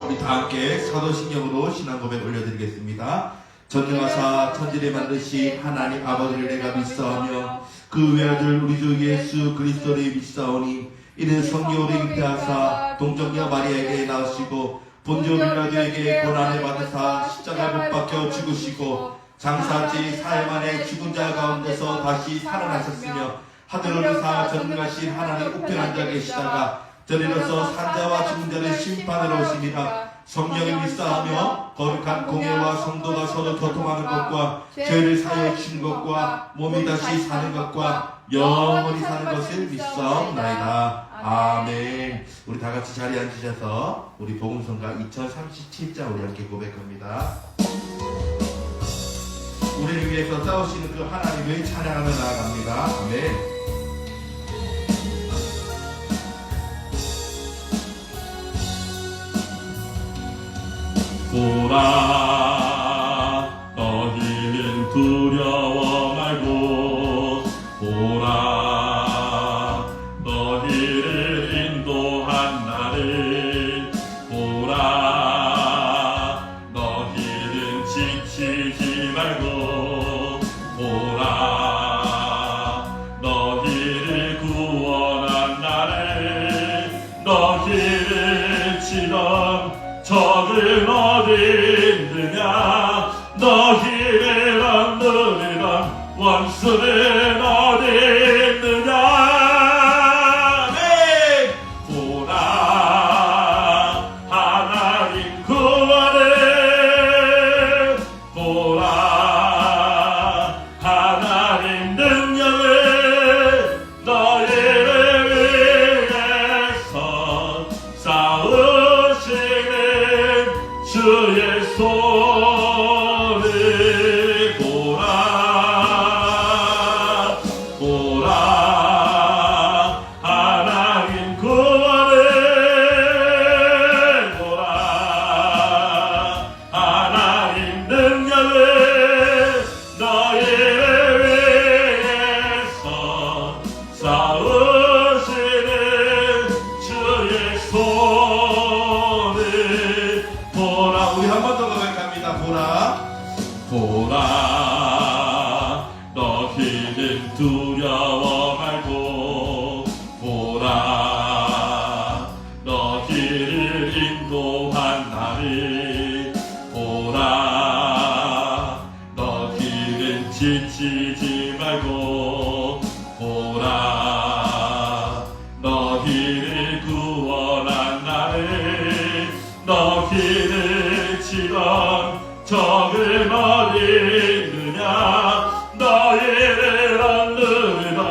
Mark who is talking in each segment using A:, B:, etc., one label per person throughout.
A: 우리 다 함께 사도신경으로 신앙 고백 올려드리겠습니다. 전능하사 천지를 만드신 하나님 아버지를 내가 믿사오며 그 외아들 우리 주 예수 그리스도를 믿사오니 이는 성령으로 잉태하사 동정녀 마리아에게 낳으시고 본디오 빌라도에게 고난을 받으사 십자가에 못 박혀 죽으시고 장사지 사흘 만에 죽은 자 가운데서 다시 살아나셨으며 하늘을 오르사 전능하신 하나님 우편한 자 계시다가 저리로서 산자와 죽은 자를 심판하러 오시니라. 성령을 믿사하며 거룩한 공예와 성도가 서로 교통하는 것과 죄를 사하여 주신 것과 몸이 다시 사는 것과 영원히 사는 것을 믿사옵나이다. 아멘. 우리 다 같이 자리에 앉으셔서 우리 복음성가 2037장 우리 함께 고백합니다. 우리를 위해서 싸우시는 그 하나님을 찬양하며 나아갑니다. 아멘. 보라, 너희는 두려워 말고 보라, 너희를 인도한 나를 보라, 너희는 지치지 말고 보라, 너희를 구원한 나를 너희를 치던 적은 어디 있느냐 너희를 얻느리던 원수는 어디 있느냐 네. 보라 하나님 구원을 보라 하나님 능력을 너희를 위해서 싸우시는 주의 손을 보라 보라 하나님 구원을 보라 하나님 능력을 너희를 위해서 싸우시는 주의 손을 보라. 우리 한 번 더 고백합니다. 보라 보라 너희는 두려워 말고 보라 너희를 인도한 나를 보라 너희는 지치지 말고 보라 너희를 구원한 나를 너희를 치던 적은 어디 있느냐 너희를 얻느리던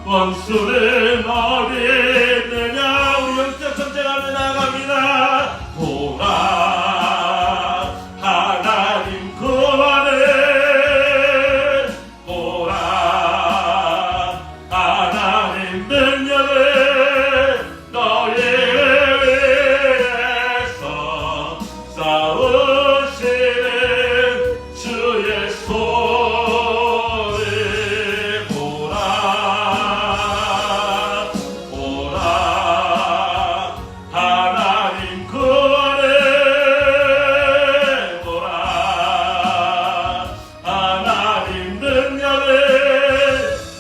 A: 원수는 어디 있느냐. 우리 영적 전쟁하며 나아갑니다. 보라 하나님 구원을 보라 하나님 능력을 너희를 위해서 싸우시는 주의 손을 보라 보라 하나님 구원을 보라 하나님 능력을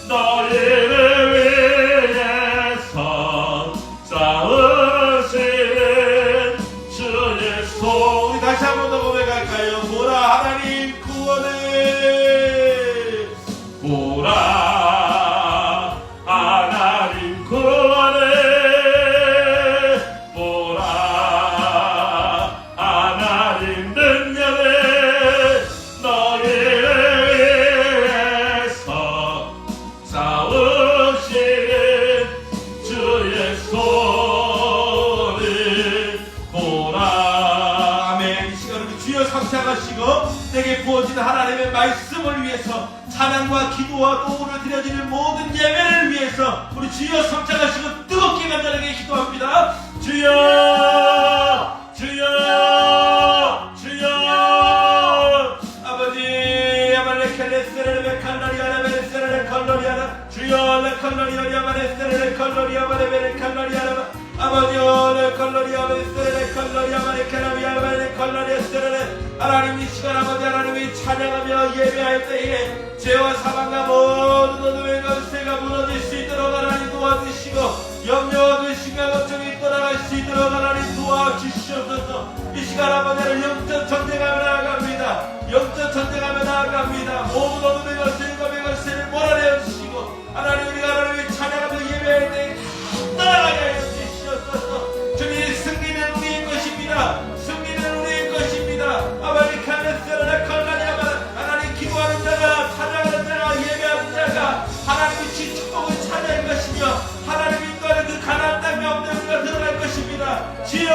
A: 너희를 위해서 싸우시는 주의 손. 우리 다시 한 번 더 고백할까요? 보라 하나님 구원을 보라 하나님 구원을 보라 하나님 능력을 너희를 위해서 싸우시는 주의 손을 보라. 아멘. 이 시간 우리 주여 삼창하시고 내게 부어진 하나님의 말씀을 위해서 찬양과 기도와 노를 드려지는 모든 예배를 위해서 우리 주여 삼창하시고 뜨겁게 간절하게 기도합니다. 주여 주여 주여 아버지 아말레켈레스레레 칼라리아라베레스레레 칼라리아라 주여 레칼라리아리아마레스레레 칼라리아마레베레 칼라리아라 아버지여 레칼라리아베레스레레 칼라리아마레 칼라리아 하나님 이 시간 아버지 하나님이 찬양하며 예배할 때에 죄와 사망과 모든 어둠의 권세가 무너질 수 있도록 하나님 도와주시고 염려와 근심과 걱정이 떠나갈 수 있도록 하나님 도와주시옵소서. 이 시간 아버지 하나님 영적 전쟁하며 나아갑니다. 영적 전쟁하며 나아갑니다. 모든 어둠의 권세 검의 권세를 몰아내어 주시고 하나님 우리가 하나님의 찬양하며 예배할 때에 떠나가게 하여 주시옵소서. 주님 승리는 우리의 것입니다. 승리는 우리의 것입니다. 아버지 칼레스라나 칼라니아마 하나님 기도하는 자가 찬양하는 자가 예배하는 자가 하나님의 친 축복을 찾아낼 것이며 하나님이 인도하는 그 가나안 땅에 없는 우리가 들어갈 것입니다. 주여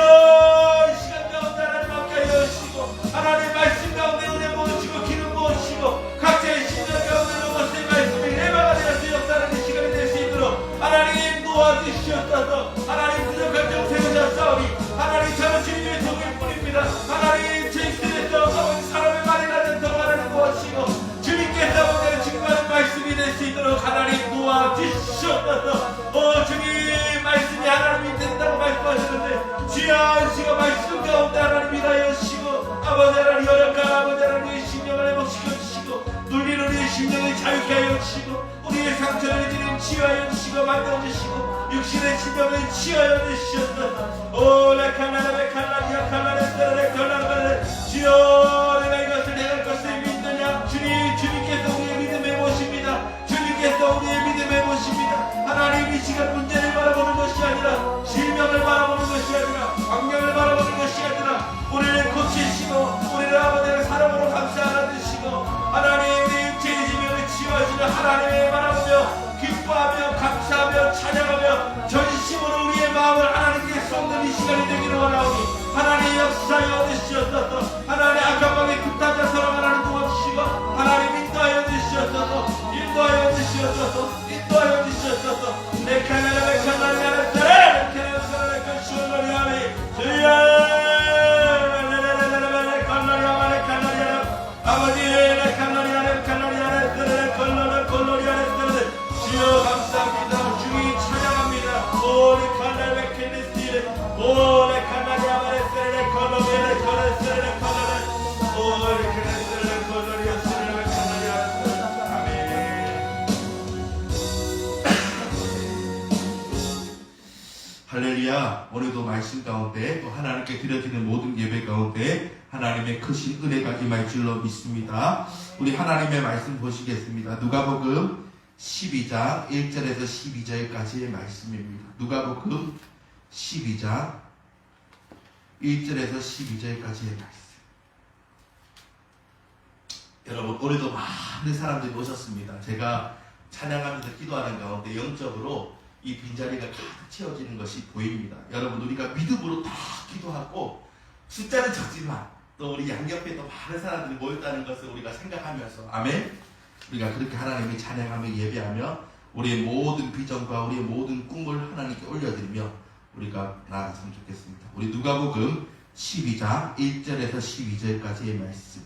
A: 이 시간 가운데 하나님 함께하여 주시고 하나님의 말씀 가운데 은혜 부으시고 기름 부으시고 각자의 심령 가운데 로봇의 말씀이 해마가 되어서 역사하는 시간이 될 수 있도록 하나님 도와주시옵소서. 하나님 부족한 점 세우셨사오니 하나님 저는 주님의 종일 뿐입니다. 하나님 제 인생에서 사람의 말이 나는 더 하나님 도와주시고 주님께서 오늘 증거하는 말씀이 될 수 있도록 하나님 도와주시옵소서. 주님 말씀이 하나님이 된다고 말씀하셨는데 주여 주시고 말씀 가운데 하나님 일하여 주시고 아버지 하나님 어렵고 아버지 하나님의 심령을 회복시켜 주시고 눌리는 우리의 심령을 자유케 하여 주시고 우리의 상처를 지금 치유하여 주시고 만들어 주시고 육신의 심령을 치유하여 주시옵소서. 오레칼라레 칼라리아 칼라레 칼라레 주여 내가 이것을 행할 것을 믿느냐. 주님께서 우리의 믿음의 모십니다. 주님께서 우리의 믿음의 모십니다. 하나님 이 시간 문제를 바라보는 것이 아니라 질병을 바라보는 것이 아니라 광명을 바라보는 것이 아니라 우리를 고치시고 우리를 아버지의 사랑으로 감싸 주시고 하나님 우리 육체의 질병을 치유하시는 하나님을 바라보며 기뻐하며 감사하며 찬양하며 전심으로 우리의 마음을 하나님께 쏟는 이 시간이 되기를 원하오니 하나님 역사하여 주시옵소서. 하나님 악한 급한 자처럼 하나님 도와주시고 하나님 인도하여 주시옵소서. 인도하여 주시옵소서. 인도하여 주시옵소서. 내 칼날에 내 칼날에 하는 사람 내 칼날에 건축을 위하여 주여 아버지 내 칼날이 하는 칼날이 하는 내 컬러리 하는 주여 감사합니다. 주님 찬양합니다. 오리 칼날에 캔디스티를 오리 칼날이 아마레스레 컬러리 컬러리 컬러리 오리 캔디스레 컬러리 하스레 칼날이 하는 아멘. 할렐루야. 오늘도 말씀 가운데 또 하나님께 드려지는 모든 예배 가운데 하나님의 크신 은혜가 임할 줄로 믿습니다. 우리 하나님의 말씀 보시겠습니다. 누가복음 12장 1절에서 12절까지의 말씀입니다. 누가복음 12장 1절에서 12절까지의 말씀. 여러분 오늘도 많은 사람들이 오셨습니다. 제가 찬양하면서 기도하는 가운데 영적으로 이 빈자리가 가득 채워지는 것이 보입니다. 여러분 우리가 믿음으로 다 기도하고 숫자는 적지만 또 우리 양옆에 또 많은 사람들이 모였다는 것을 우리가 생각하면서 아멘. 우리가 그렇게 하나님이 찬양하며 예배하며 우리의 모든 비전과 우리의 모든 꿈을 하나님께 올려드리며 우리가 나아갔으면 좋겠습니다. 우리 누가복음 12장 1절에서 12절까지의 말씀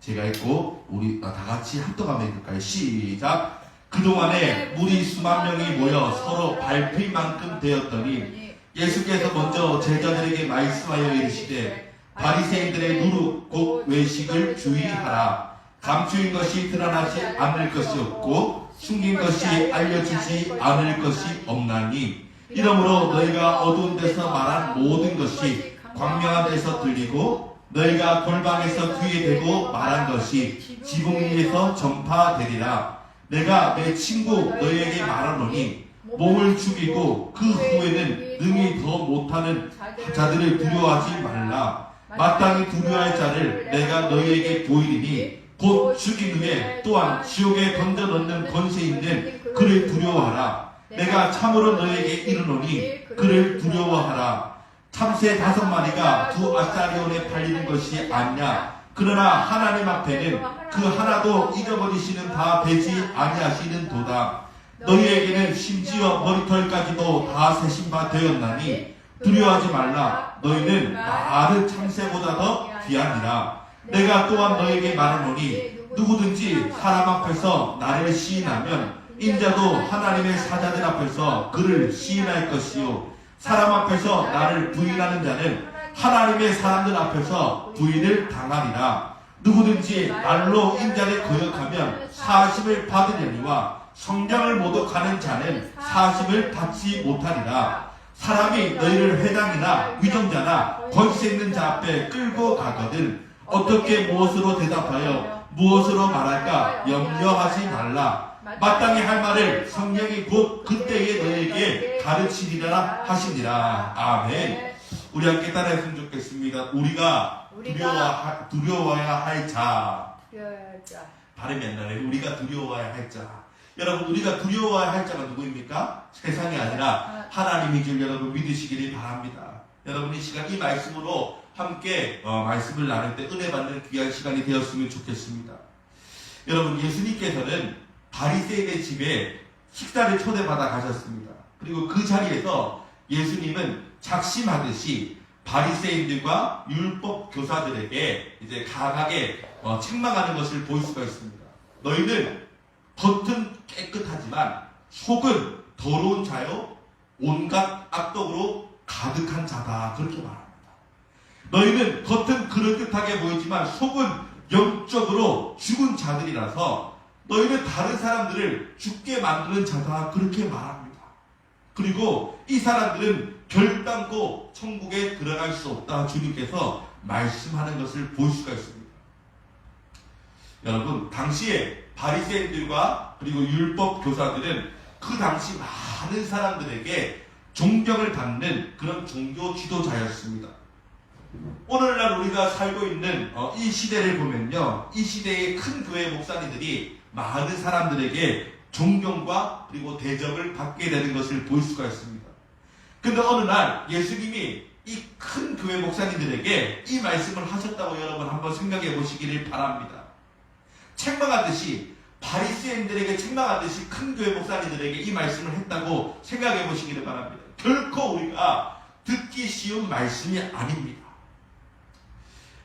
A: 제가 읽고 우리 다 같이 합독하며 읽을까요? 시작. 그동안에 무리 수만 명이 모여 서로 밟힐 만큼 되었더니 예수께서 먼저 제자들에게 말씀하여 이르시되 바리새인들의 누룩 곧 외식을 주의하라. 감추인 것이 드러나지 않을 것이 없고 숨긴 것이 알려지지 않을 것이 없나니 이러므로 너희가 어두운 데서 말한 모든 것이 광명한 데서 들리고 너희가 골방에서 귀에 대고 말한 것이 지붕 위에서 전파되리라. 내가 내 친구 너희에게 말하노니 몸을 죽이고 그 후에는 능히 더 못하는 자들을 두려워하지 말라. 마땅히 두려워할 자를 내가 너희에게 보이리니 곧 죽인 후에 또한 지옥에 던져넣는 권세 있는 그를 두려워하라. 내가 참으로 너희에게 이르노니 그를 두려워하라. 참새 5마리가 2 아사리온에 팔리는 것이 아니냐. 그러나 하나님 앞에는 그 하나도 잊어버리시는 다 되지 아니하시는 도다. 너희에게는 심지어 머리털까지도 다 세신 바 되었나니 두려워하지 말라. 너희는 나를 참새보다 더 귀하니라. 내가 또한 너희에게 말하노니 누구든지 사람 앞에서 나를 시인하면 인자도 하나님의 사자들 앞에서 그를 시인할 것이요 사람 앞에서 나를 부인하는 자는 하나님의 사람들 앞에서 부인을 당하리라. 누구든지 말로 인자를 거역하면 사하심을 받으려니와 성령을 모독하는 자는 사하심을 받지 못하리라. 사람이 너희를 회당이나 위정자나 권세 있는 자 앞에 끌고 가거든 어떻게 무엇으로 대답하여 무엇으로 말할까 염려하지 말라. 마땅히 할 말을 성령이 곧 그때에 너에게 가르치리라 하시니라. 아멘. 우리 함께 따라했으면 좋겠습니다. 우리가 두려워야 할 자. 발음이 안 나네요. 우리가 두려워야 할 자. 여러분, 우리가 두려워야 할 자가 누구입니까? 세상이 아니라 하나님인 줄 여러분 믿으시기를 바랍니다. 여러분, 이 시간 이 말씀으로 함께 말씀을 나눌 때 은혜 받는 귀한 시간이 되었으면 좋겠습니다. 여러분, 예수님께서는 바리새인의 집에 식사를 초대받아 가셨습니다. 그리고 그 자리에서 예수님은 작심하듯이 바리새인들과 율법 교사들에게 이제 강하게 책망하는 것을 볼 수가 있습니다. 너희는 겉은 깨끗하지만 속은 더러운 자요 온갖 악독으로 가득한 자다. 그렇게 말합니다. 너희는 겉은 그럴듯하게 보이지만 속은 영적으로 죽은 자들이라서 너희는 다른 사람들을 죽게 만드는 자다. 그렇게 말합니다. 그리고 이 사람들은 결단코 천국에 들어갈 수 없다. 주님께서 말씀하는 것을 볼 수가 있습니다. 여러분, 당시에 바리새인들과 그리고 율법 교사들은 그 당시 많은 사람들에게 존경을 받는 그런 종교 지도자였습니다. 오늘날 우리가 살고 있는 이 시대를 보면요, 이 시대의 큰 교회 목사님들이 많은 사람들에게 존경과 그리고 대접을 받게 되는 것을 볼 수가 있습니다. 근데 어느 날 예수님이 이 큰 교회 목사님들에게 이 말씀을 하셨다고 여러분 한번 생각해 보시기를 바랍니다. 책망하듯이 바리새인들에게 책망하듯이 큰 교회 목사님들에게 이 말씀을 했다고 생각해 보시기를 바랍니다. 결코 우리가 듣기 쉬운 말씀이 아닙니다.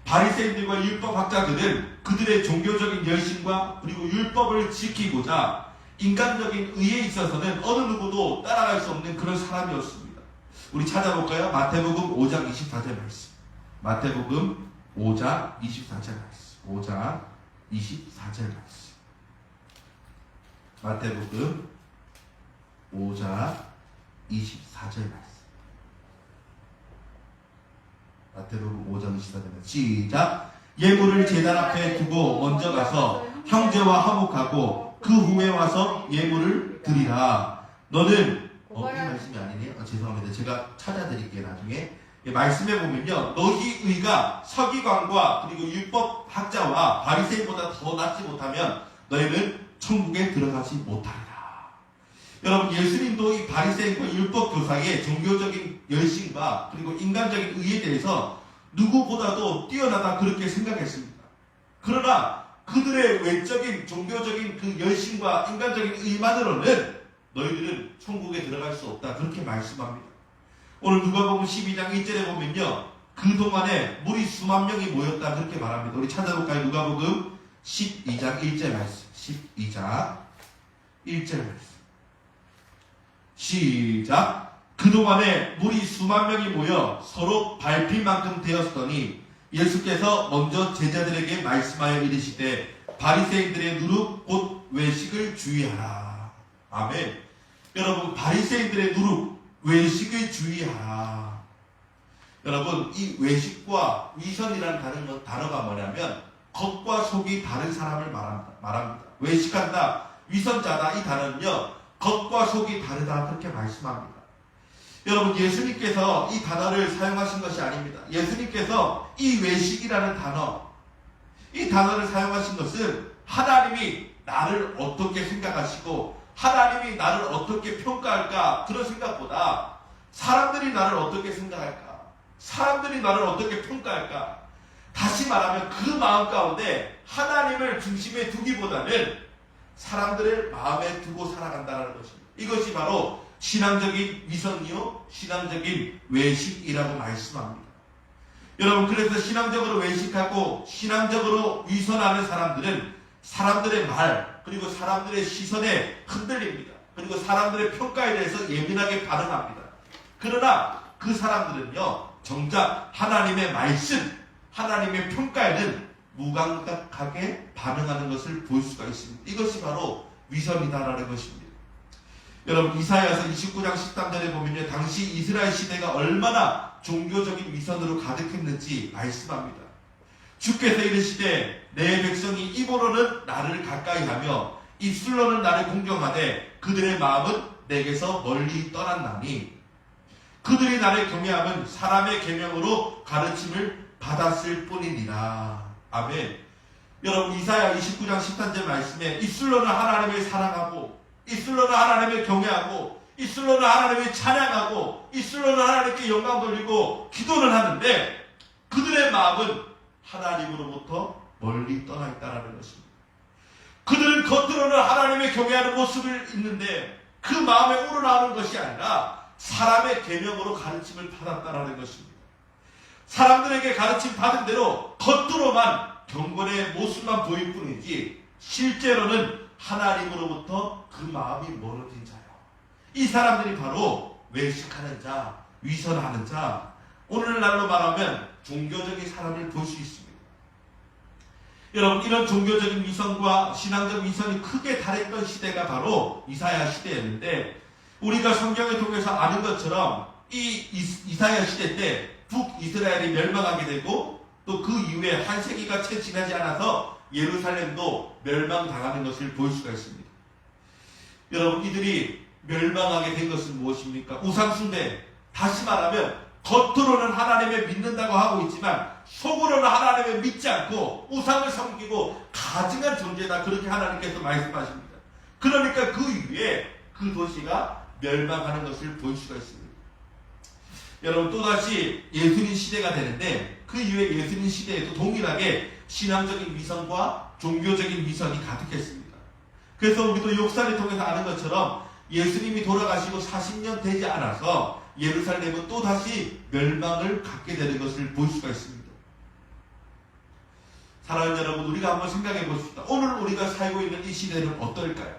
A: 바리새인들과 율법학자들은 그들의 종교적인 열심과 그리고 율법을 지키고자 인간적인 의에 있어서는 어느 누구도 따라갈 수 없는 그런 사람이었습니다. 우리 찾아볼까요? 마태복음 5장 24절 말씀. 마태복음 5장 24절 말씀. 5장 24절 말씀. 마태복음 5장 24절 말씀. 마태복음 5장 24절 말씀. 시작. 예물을 제단 앞에 두고 먼저 가서 형제와 화목하고 그 후에 와서 예물을 드리라. 너는 이 말씀이 아니네요. 죄송합니다. 제가 찾아드릴게요. 나중에 말씀해 보면요, 너희 의가 서기관과 그리고 율법학자와 바리새인보다 더 낫지 못하면 너희는 천국에 들어가지 못하리라. 여러분, 예수님도 이 바리새인과 율법교사의 종교적인 열심과 그리고 인간적인 의에 대해서 누구보다도 뛰어나다 그렇게 생각했습니다. 그러나 그들의 외적인 종교적인 그 열심과 인간적인 의만으로는 너희들은 천국에 들어갈 수 없다. 그렇게 말씀합니다. 오늘 누가복음 12장 1절에 보면요, 그동안에 무리 수만 명이 모였다. 그렇게 말합니다. 우리 찾아볼까요? 누가복음 12장 1절 말씀. 12장 1절 말씀. 시작. 그동안에 무리 수만 명이 모여 서로 밟힐 만큼 되었더니 예수께서 먼저 제자들에게 말씀하여 이르시되 바리새인들의 누룩 곧 외식을 주의하라. 아멘. 여러분, 바리새인들의 누룩 외식을 주의하라. 여러분, 이 외식과 위선이라는 단어가 뭐냐면 겉과 속이 다른 사람을 말합니다. 외식한다, 위선자다, 이 단어는요, 겉과 속이 다르다 그렇게 말씀합니다. 여러분, 예수님께서 이 단어를 사용하신 것이 아닙니다. 예수님께서 이 외식이라는 단어, 이 단어를 사용하신 것은 하나님이 나를 어떻게 생각하시고 하나님이 나를 어떻게 평가할까, 그런 생각보다 사람들이 나를 어떻게 생각할까, 사람들이 나를 어떻게 평가할까, 다시 말하면 그 마음 가운데 하나님을 중심에 두기보다는 사람들을 마음에 두고 살아간다는 것입니다. 이것이 바로 신앙적인 위선이요, 신앙적인 외식이라고 말씀합니다. 여러분, 그래서 신앙적으로 외식하고 신앙적으로 위선하는 사람들은 사람들의 말, 그리고 사람들의 시선에 흔들립니다. 그리고 사람들의 평가에 대해서 예민하게 반응합니다. 그러나 그 사람들은요, 정작 하나님의 말씀, 하나님의 평가에는 무감각하게 반응하는 것을 볼 수가 있습니다. 이것이 바로 위선이다라는 것입니다. 여러분, 이사야서 29장 13절에 보면요, 당시 이스라엘 시대가 얼마나 종교적인 위선으로 가득했는지 말씀합니다. 주께서 이르시되 내 백성이 입으로는 나를 가까이하며 입술로는 나를 공경하되 그들의 마음은 내게서 멀리 떠났나니 그들이 나를 경외함은 사람의 계명으로 가르침을 받았을 뿐이니라. 아멘. 여러분, 이사야 29장 13절 말씀에 입술로는 하나님을 사랑하고 입술로는 하나님을 경외하고 입술로는 하나님을 찬양하고 입술로는 하나님께 영광 돌리고 기도를 하는데 그들의 마음은 하나님으로부터 멀리 떠나 있다는 것입니다. 그들은 겉으로는 하나님의 경외하는 모습을 있는데 그 마음에 우러나오는 것이 아니라 사람의 계명으로 가르침을 받았다는 것입니다. 사람들에게 가르침 받은 대로 겉으로만 경건의 모습만 보일 뿐이지 실제로는 하나님으로부터 그 마음이 멀어진 자요. 이 사람들이 바로 외식하는 자, 위선하는 자, 오늘날로 말하면 종교적인 사람을 볼 수 있습니다. 여러분, 이런 종교적인 위선과 신앙적 위선이 크게 달했던 시대가 바로 이사야 시대였는데 우리가 성경을 통해서 아는 것처럼 이 이사야 시대 때 북이스라엘이 멸망하게 되고 또 그 이후에 한 세기가 채 지나지 않아서 예루살렘도 멸망당하는 것을 볼 수가 있습니다. 여러분, 이들이 멸망하게 된 것은 무엇입니까? 우상숭배. 다시 말하면 겉으로는 하나님을 믿는다고 하고 있지만 속으로는 하나님을 믿지 않고 우상을 섬기고 가증한 존재다, 그렇게 하나님께서 말씀하십니다. 그러니까 그 이후에 그 도시가 멸망하는 것을 볼 수가 있습니다. 여러분, 또다시 예수님 시대가 되는데 그 이후에 예수님 시대에도 동일하게 신앙적인 위선과 종교적인 위선이 가득했습니다. 그래서 우리도 역사를 통해서 아는 것처럼 예수님이 돌아가시고 40년 되지 않아서 예루살렘은 또다시 멸망을 갖게 되는 것을 볼 수가 있습니다. 사랑하는 여러분, 우리가 한번 생각해 보십시다. 오늘 우리가 살고 있는 이 시대는 어떨까요?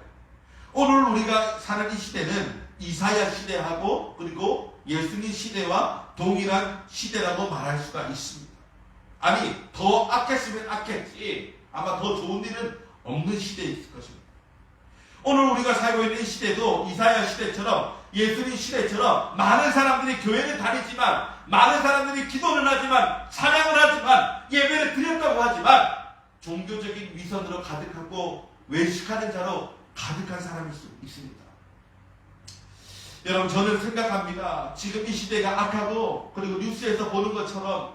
A: 오늘 우리가 사는 이 시대는 이사야 시대하고 그리고 예수님 시대와 동일한 시대라고 말할 수가 있습니다. 아니, 더 악했으면 악했지 아마 더 좋은 일은 없는 시대에 있을 것입니다. 오늘 우리가 살고 있는 이 시대도 이사야 시대처럼 예수님 시대처럼 많은 사람들이 교회를 다니지만 많은 사람들이 기도는 하지만 찬양을 하지만 예배를 드렸다고 하지만 종교적인 위선으로 가득하고 외식하는 자로 가득한 사람일 수 있습니다. 여러분, 저는 생각합니다. 지금 이 시대가 악하고 그리고 뉴스에서 보는 것처럼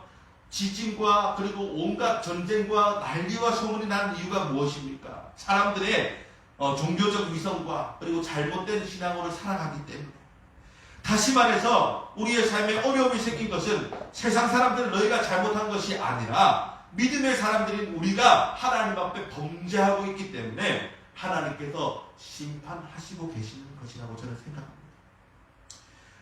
A: 지진과 그리고 온갖 전쟁과 난리와 소문이 나는 이유가 무엇입니까? 사람들의 종교적 위선과 그리고 잘못된 신앙으로 살아가기 때문에. 다시 말해서 우리의 삶에 어려움이 생긴 것은 세상 사람들은 너희가 잘못한 것이 아니라 믿음의 사람들인 우리가 하나님 앞에 범죄하고 있기 때문에 하나님께서 심판하시고 계시는 것이라고 저는 생각합니다.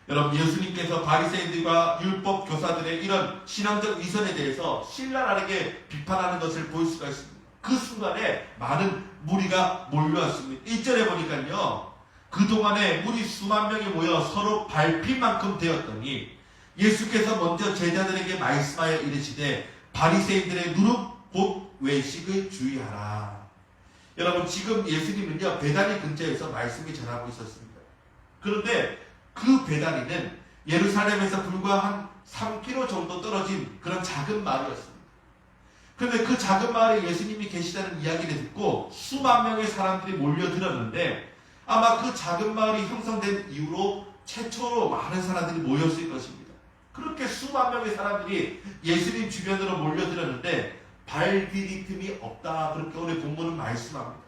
A: 여러분, 예수님께서 바리새인들과 율법 교사들의 이런 신앙적 위선에 대해서 신랄하게 비판하는 것을 볼 수가 있습니다. 그 순간에 많은 무리가 몰려왔습니다. 1절에 보니까요, 그동안에 무리 수만 명이 모여 서로 밟힐 만큼 되었더니 예수께서 먼저 제자들에게 말씀하여 이르시되 바리새인들의 누룩 곧 외식을 주의하라. 여러분, 지금 예수님은요, 베다니 근처에서 말씀을 전하고 있었습니다. 그런데 그 베다니는 예루살렘에서 불과 한 3km 정도 떨어진 그런 작은 마을이었습니다. 그런데 그 작은 마을에 예수님이 계시다는 이야기를 듣고 수만 명의 사람들이 몰려들었는데 아마 그 작은 마을이 형성된 이후로 최초로 많은 사람들이 모였을 것입니다. 그렇게 수만 명의 사람들이 예수님 주변으로 몰려들었는데 발 디딜 틈이 없다, 그렇게 오늘 본문은 말씀합니다.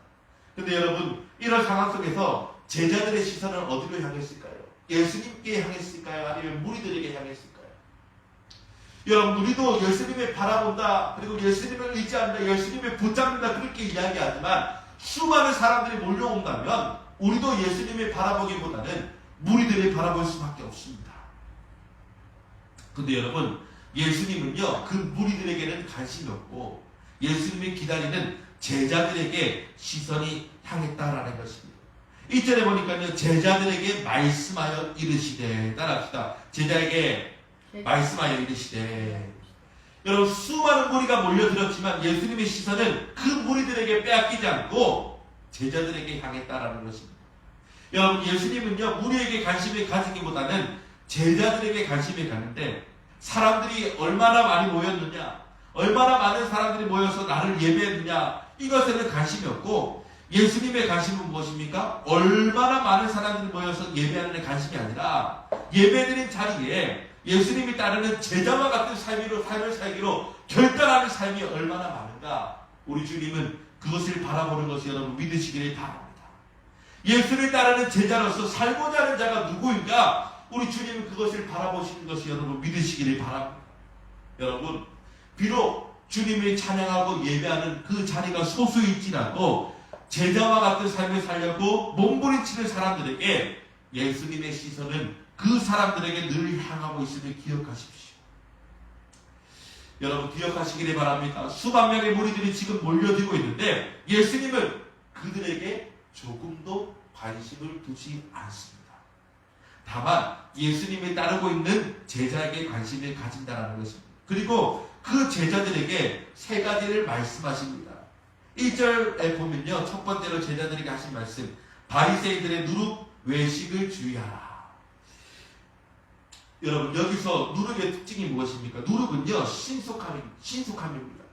A: 그런데 여러분, 이런 상황 속에서 제자들의 시선은 어디로 향했을까요? 예수님께 향했을까요? 아니면 무리들에게 향했을까요? 여러분, 우리도 예수님을 바라본다, 그리고 예수님을 의지한다, 예수님을 붙잡는다, 그렇게 이야기하지만 수많은 사람들이 몰려온다면 우리도 예수님을 바라보기보다는 무리들을 바라볼 수밖에 없습니다. 근데 여러분, 예수님은요, 그 무리들에게는 관심이 없고 예수님이 기다리는 제자들에게 시선이 향했다라는 것입니다. 1절에 보니까요, 제자들에게 말씀하여 이르시되, 따라합시다. 제자에게 말씀하여 이르시되. 여러분, 수많은 무리가 몰려들었지만 예수님의 시선은 그 무리들에게 빼앗기지 않고 제자들에게 향했다라는 것입니다. 여러분, 예수님은요, 무리에게 관심을 가지기보다는 제자들에게 관심이 가는데, 사람들이 얼마나 많이 모였느냐, 얼마나 많은 사람들이 모여서 나를 예배했느냐, 이것에는 관심이 없고, 예수님의 관심은 무엇입니까? 얼마나 많은 사람들이 모여서 예배하는 데 관심이 아니라, 예배드린 자리에 예수님이 따르는 제자와 같은 삶을 살기로 결단하는 삶이 얼마나 많은가, 우리 주님은 그것을 바라보는 것이 여러분 믿으시기를 바랍니다. 예수를 따르는 제자로서 살고자 하는 자가 누구인가, 우리 주님은 그것을 바라보시는 것이 여러분 믿으시기를 바랍니다. 여러분, 비록 주님을 찬양하고 예배하는 그 자리가 소수일지라도 제자와 같은 삶을 살려고 몸부림치는 사람들에게 예수님의 시선은 그 사람들에게 늘 향하고 있음을 기억하십시오. 여러분, 기억하시기를 바랍니다. 수만 명의 무리들이 지금 몰려들고 있는데 예수님은 그들에게 조금도 관심을 두지 않습니다. 다만 예수님을 따르고 있는 제자에게 관심을 가진다는 것입니다. 그리고 그 제자들에게 세 가지를 말씀하십니다. 1절에 보면요, 첫 번째로 제자들에게 하신 말씀, 바리새인들의 누룩 외식을 주의하라. 여러분, 여기서 누룩의 특징이 무엇입니까? 누룩은요, 신속함입니다.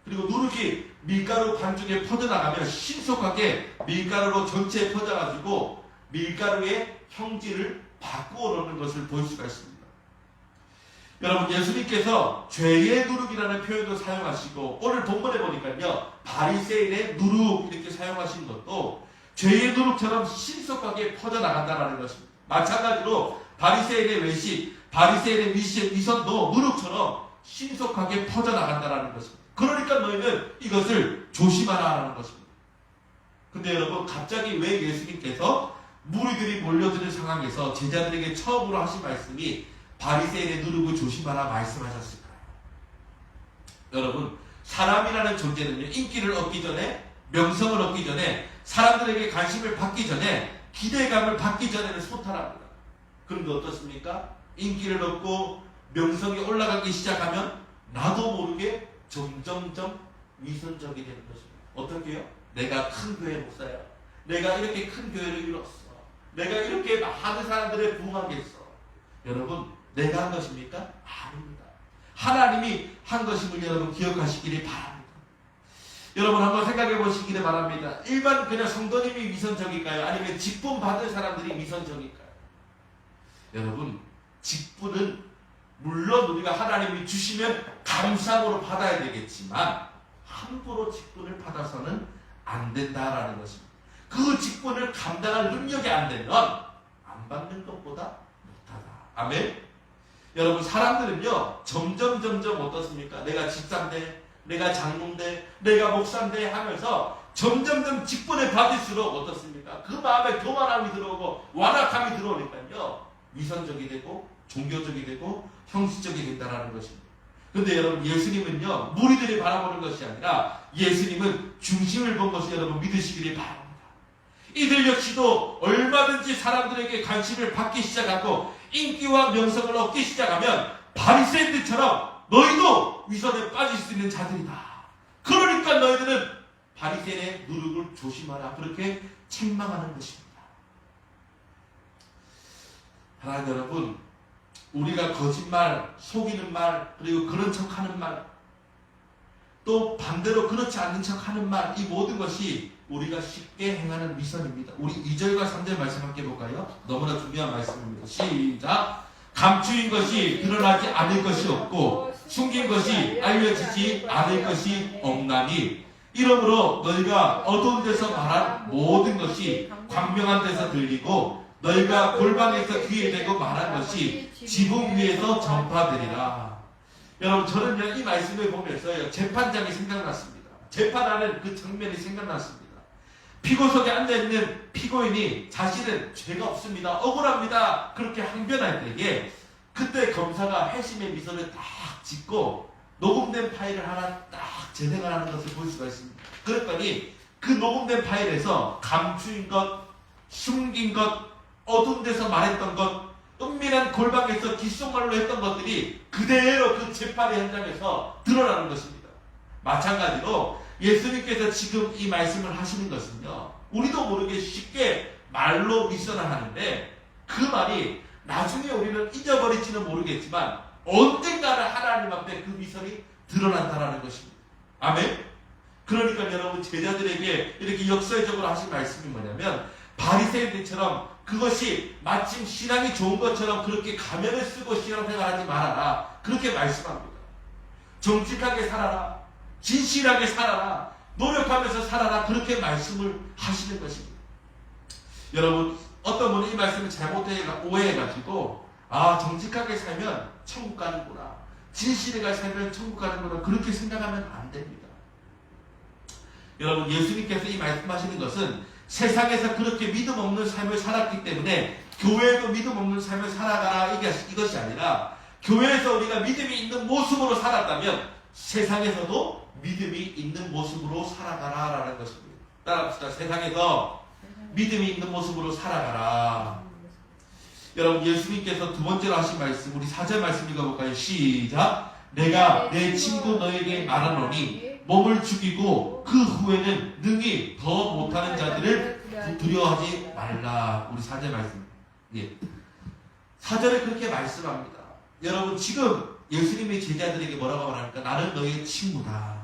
A: 그리고 누룩이 밀가루 반죽에 퍼져나가면 신속하게 밀가루로 전체에 퍼져가지고 밀가루의 형질을 바꾸어 놓는 것을 볼 수가 있습니다. 여러분, 예수님께서 죄의 누룩이라는 표현도 사용하시고, 오늘 본문에 보니까요, 바리새인의 누룩 이렇게 사용하신 것도 죄의 누룩처럼 신속하게 퍼져나간다는 것입니다. 마찬가지로 바리새인의 외식, 바리새인의 위선도 누룩처럼 신속하게 퍼져나간다는 것입니다. 그러니까 너희는 이것을 조심하라는 것입니다. 근데 여러분, 갑자기 왜 예수님께서 무리들이 몰려드는 상황에서 제자들에게 처음으로 하신 말씀이 바리새인의 누룩을 조심하라 말씀하셨을까요? 여러분, 사람이라는 존재는요, 인기를 얻기 전에, 명성을 얻기 전에, 사람들에게 관심을 받기 전에, 기대감을 받기 전에는 소탈합니다. 그런데 어떻습니까? 인기를 얻고 명성이 올라가기 시작하면 나도 모르게 점점점 위선적이 되는 것입니다. 어떻게요? 내가 큰 교회 목사야. 내가 이렇게 큰 교회를 이뤘어. 내가 이렇게 많은 사람들을 부흥하겠어. 여러분, 내가 한 것입니까? 아닙니다. 하나님이 한 것임을 여러분 기억하시기를 바랍니다. 여러분, 한번 생각해 보시기를 바랍니다. 일반 그냥 성도님이 위선적일까요? 아니면 직분 받은 사람들이 위선적일까요? 여러분, 직분은 물론 우리가 하나님이 주시면 감사함으로 받아야 되겠지만 함부로 직분을 받아서는 안 된다라는 것입니다. 그 직분을 감당할 능력이 안 되면 안 받는 것보다 못하다. 아멘? 여러분, 사람들은요, 점점 어떻습니까? 내가 집사인데, 내가 장로인데, 내가 목사인데 하면서 점점 직분을 받을수록 어떻습니까? 그 마음에 교만함이 들어오고 완악함이 들어오니까요, 위선적이 되고 종교적이 되고 형식적이 된다는 것입니다. 그런데 여러분, 예수님은요, 무리들이 바라보는 것이 아니라 예수님은 중심을 본 것을 여러분 믿으시기를 바랍니다. 이들 역시도 얼마든지 사람들에게 관심을 받기 시작하고 인기와 명성을 얻기 시작하면 바리새인들처럼 너희도 위선에 빠질 수 있는 자들이다. 그러니까 너희들은 바리새인의 누룩을 조심하라. 그렇게 책망하는 것입니다. 하나님 여러분, 우리가 거짓말, 속이는 말, 그리고 그런 척하는 말, 또 반대로 그렇지 않는 척하는 말, 이 모든 것이 우리가 쉽게 행하는 위선입니다. 우리 2절과 3절 말씀 함께 볼까요? 너무나 중요한 말씀입니다. 시작! 감추인 것이 드러나지 않을 것이 없고 숨긴 것이 알려지지 않을 것이 없나니 이러므로 너희가 어두운 데서 말한 모든 것이 광명한 데서 들리고 너희가 골방에서 귀에 대고 말한 것이 지붕 위에서 전파되리라. 여러분, 저는요, 이 말씀을 보면서 재판장이 생각났습니다. 재판하는 그 장면이 생각났습니다. 피고석에 앉아있는 피고인이 자신은 죄가 없습니다, 억울합니다, 그렇게 항변할 때에 그때 검사가 회심의 미소를 딱 짓고 녹음된 파일을 하나 딱 재생하는 것을 볼 수가 있습니다. 그랬더니 그 녹음된 파일에서 감추인 것, 숨긴 것, 어두운 데서 말했던 것, 은밀한 골방에서 귓속말로 했던 것들이 그대로 그 재판의 현장에서 드러나는 것입니다. 마찬가지로 예수님께서 지금 이 말씀을 하시는 것은요, 우리도 모르게 쉽게 말로 미션을 하는데 그 말이 나중에 우리는 잊어버릴지는 모르겠지만 언젠가는 하나님 앞에 그 미션이 드러난다라는 것입니다. 아멘? 그러니까 여러분, 제자들에게 이렇게 역설적으로 하신 말씀이 뭐냐면, 바리새인들처럼 그것이 마침 신앙이 좋은 것처럼 그렇게 가면을 쓰고 신앙생활하지 말아라, 그렇게 말씀합니다. 정직하게 살아라, 진실하게 살아라, 노력하면서 살아라, 그렇게 말씀을 하시는 것입니다. 여러분, 어떤 분이 이 말씀을 잘못 오해해가지고 정직하게 살면 천국 가는구나, 진실하게 살면 천국 가는구나, 그렇게 생각하면 안 됩니다. 여러분, 예수님께서 이 말씀하시는 것은 세상에서 그렇게 믿음 없는 삶을 살았기 때문에 교회에도 믿음 없는 삶을 살아가라, 이것이 아니라 교회에서 우리가 믿음이 있는 모습으로 살았다면 세상에서도 믿음이 있는 모습으로 살아가라라는 것입니다. 따라합시다. 세상에서 믿음이 있는 모습으로 살아가라. 여러분, 예수님께서 두 번째로 하신 말씀, 우리 4절 말씀 읽어볼까요? 시작. 내가 내 친구 너에게 말하노니 몸을 죽이고 그 후에는 능히 더 못하는 자들을 두려워하지 말라. 우리 4절 말씀. 예. 4절에 그렇게 말씀합니다. 여러분, 지금 예수님이 제자들에게 뭐라고 말합니까? 나는 너의 친구다.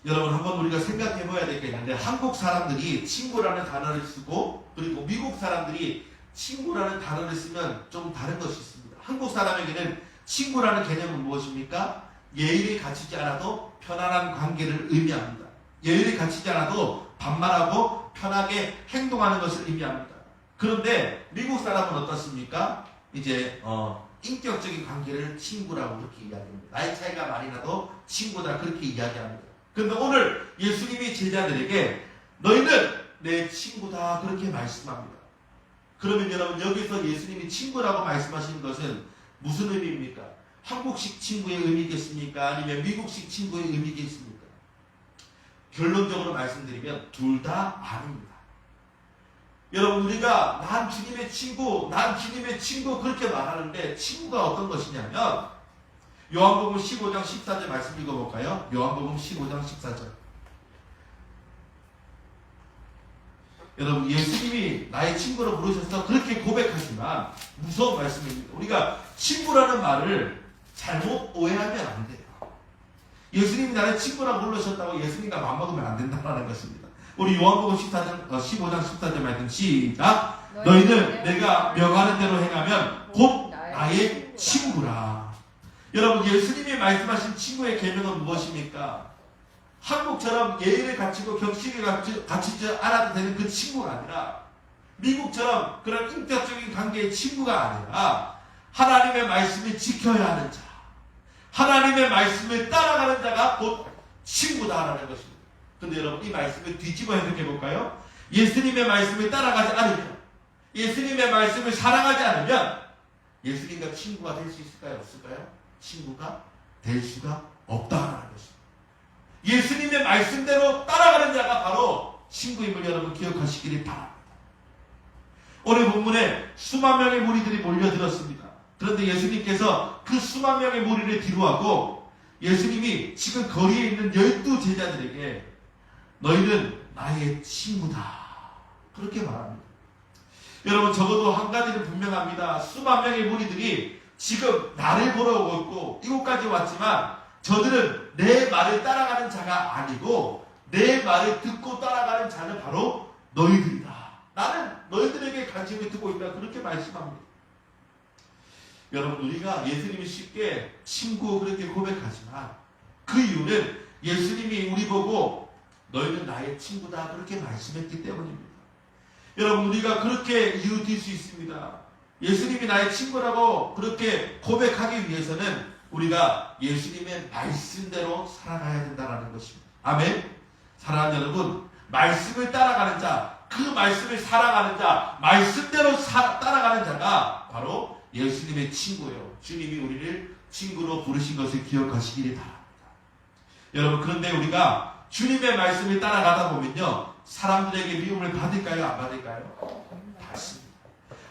A: 여러분, 한번 우리가 생각해 봐야 되겠는데, 한국 사람들이 친구라는 단어를 쓰고 그리고 미국 사람들이 친구라는 단어를 쓰면 좀 다른 것이 있습니다. 한국 사람에게는 친구라는 개념은 무엇입니까? 예의를 갖추지 않아도 편안한 관계를 의미합니다. 예의를 갖추지 않아도 반말하고 편하게 행동하는 것을 의미합니다. 그런데 미국 사람은 어떻습니까? 이제 인격적인 관계를 친구라고 그렇게 이야기합니다. 나이 차이가 많이 나도 친구다, 그렇게 이야기합니다. 그런데 오늘 예수님이 제자들에게 너희는 내 친구다, 그렇게 말씀합니다. 그러면 여러분, 여기서 예수님이 친구라고 말씀하시는 것은 무슨 의미입니까? 한국식 친구의 의미겠습니까? 아니면 미국식 친구의 의미겠습니까? 결론적으로 말씀드리면 둘 다 아닙니다. 여러분, 우리가 난 주님의 친구, 난 주님의 친구 그렇게 말하는데 친구가 어떤 것이냐면, 요한복음 15장 14절 말씀 읽어볼까요? 요한복음 15장 14절. 여러분, 예수님이 나의 친구로 부르셔서 그렇게 고백하지만 무서운 말씀입니다. 우리가 친구라는 말을 잘못 오해하면 안 돼요. 예수님이 나의 친구라고 부르셨다고 예수님과 맘먹으면 안 된다는 것입니다. 우리 요한복음 15장 14절 말씀 시작. 너희는 내가 명하는 대로 행하면 곧 나의 친구라. 여러분, 예수님이 말씀하신 친구의 계명은 무엇입니까? 한국처럼 예의를 갖추고 격식을 갖추지 않아도 되는 그 친구가 아니라, 미국처럼 그런 인격적인 관계의 친구가 아니라 하나님의 말씀을 지켜야 하는 자, 하나님의 말씀을 따라가는 자가 곧 친구다라는 것입니다. 그런데 여러분, 이 말씀을 뒤집어 해석해 볼까요? 예수님의 말씀을 따라가지 않으면, 예수님의 말씀을 사랑하지 않으면 예수님과 친구가 될 수 있을까요? 없을까요? 친구가 될 수가 없다라는 것입니다. 예수님의 말씀대로 따라가는 자가 바로 친구임을 여러분 기억하시기를 바랍니다. 오늘 본문에 수만 명의 무리들이 몰려들었습니다. 그런데 예수님께서 그 수만 명의 무리를 뒤로하고 예수님이 지금 거리에 있는 12 제자들에게 너희는 나의 친구다, 그렇게 말합니다. 여러분, 적어도 한 가지는 분명합니다. 수만 명의 무리들이 지금 나를 보러 오고 있고 이곳까지 왔지만 저들은 내 말을 따라가는 자가 아니고 내 말을 듣고 따라가는 자는 바로 너희들이다. 나는 너희들에게 관심을 두고 있다, 그렇게 말씀합니다. 여러분, 우리가 예수님이 쉽게 친구 그렇게 고백하지만 그 이유는 예수님이 우리 보고 너희는 나의 친구다, 그렇게 말씀했기 때문입니다. 여러분, 우리가 그렇게 이유 들 수 있습니다. 예수님이 나의 친구라고 그렇게 고백하기 위해서는 우리가 예수님의 말씀대로 살아가야 된다는 것입니다. 아멘. 사랑하는 여러분, 말씀을 따라가는 자, 그 말씀을 살아가는 자, 말씀대로 따라가는 자가 바로 예수님의 친구예요. 주님이 우리를 친구로 부르신 것을 기억하시기를 바랍니다. 여러분, 그런데 우리가 주님의 말씀을 따라가다 보면요, 사람들에게 미움을 받을까요? 안 받을까요? 받습니다.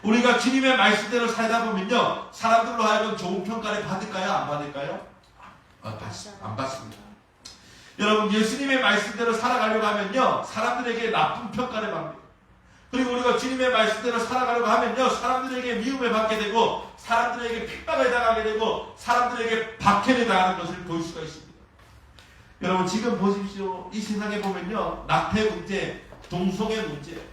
A: 우리가 주님의 말씀대로 살다 보면요, 사람들로 하여금 좋은 평가를 받을까요? 안 받을까요? 안 받습니다. 여러분, 예수님의 말씀대로 살아가려고 하면요, 사람들에게 나쁜 평가를 받습니다. 그리고 우리가 주님의 말씀대로 살아가려고 하면요, 사람들에게 미움을 받게 되고, 사람들에게 핍박을 당하게 되고, 사람들에게 박해를 당하는 것을 볼 수가 있습니다. 여러분, 지금 보십시오. 이 세상에 보면요, 낙태 문제, 동성애 문제,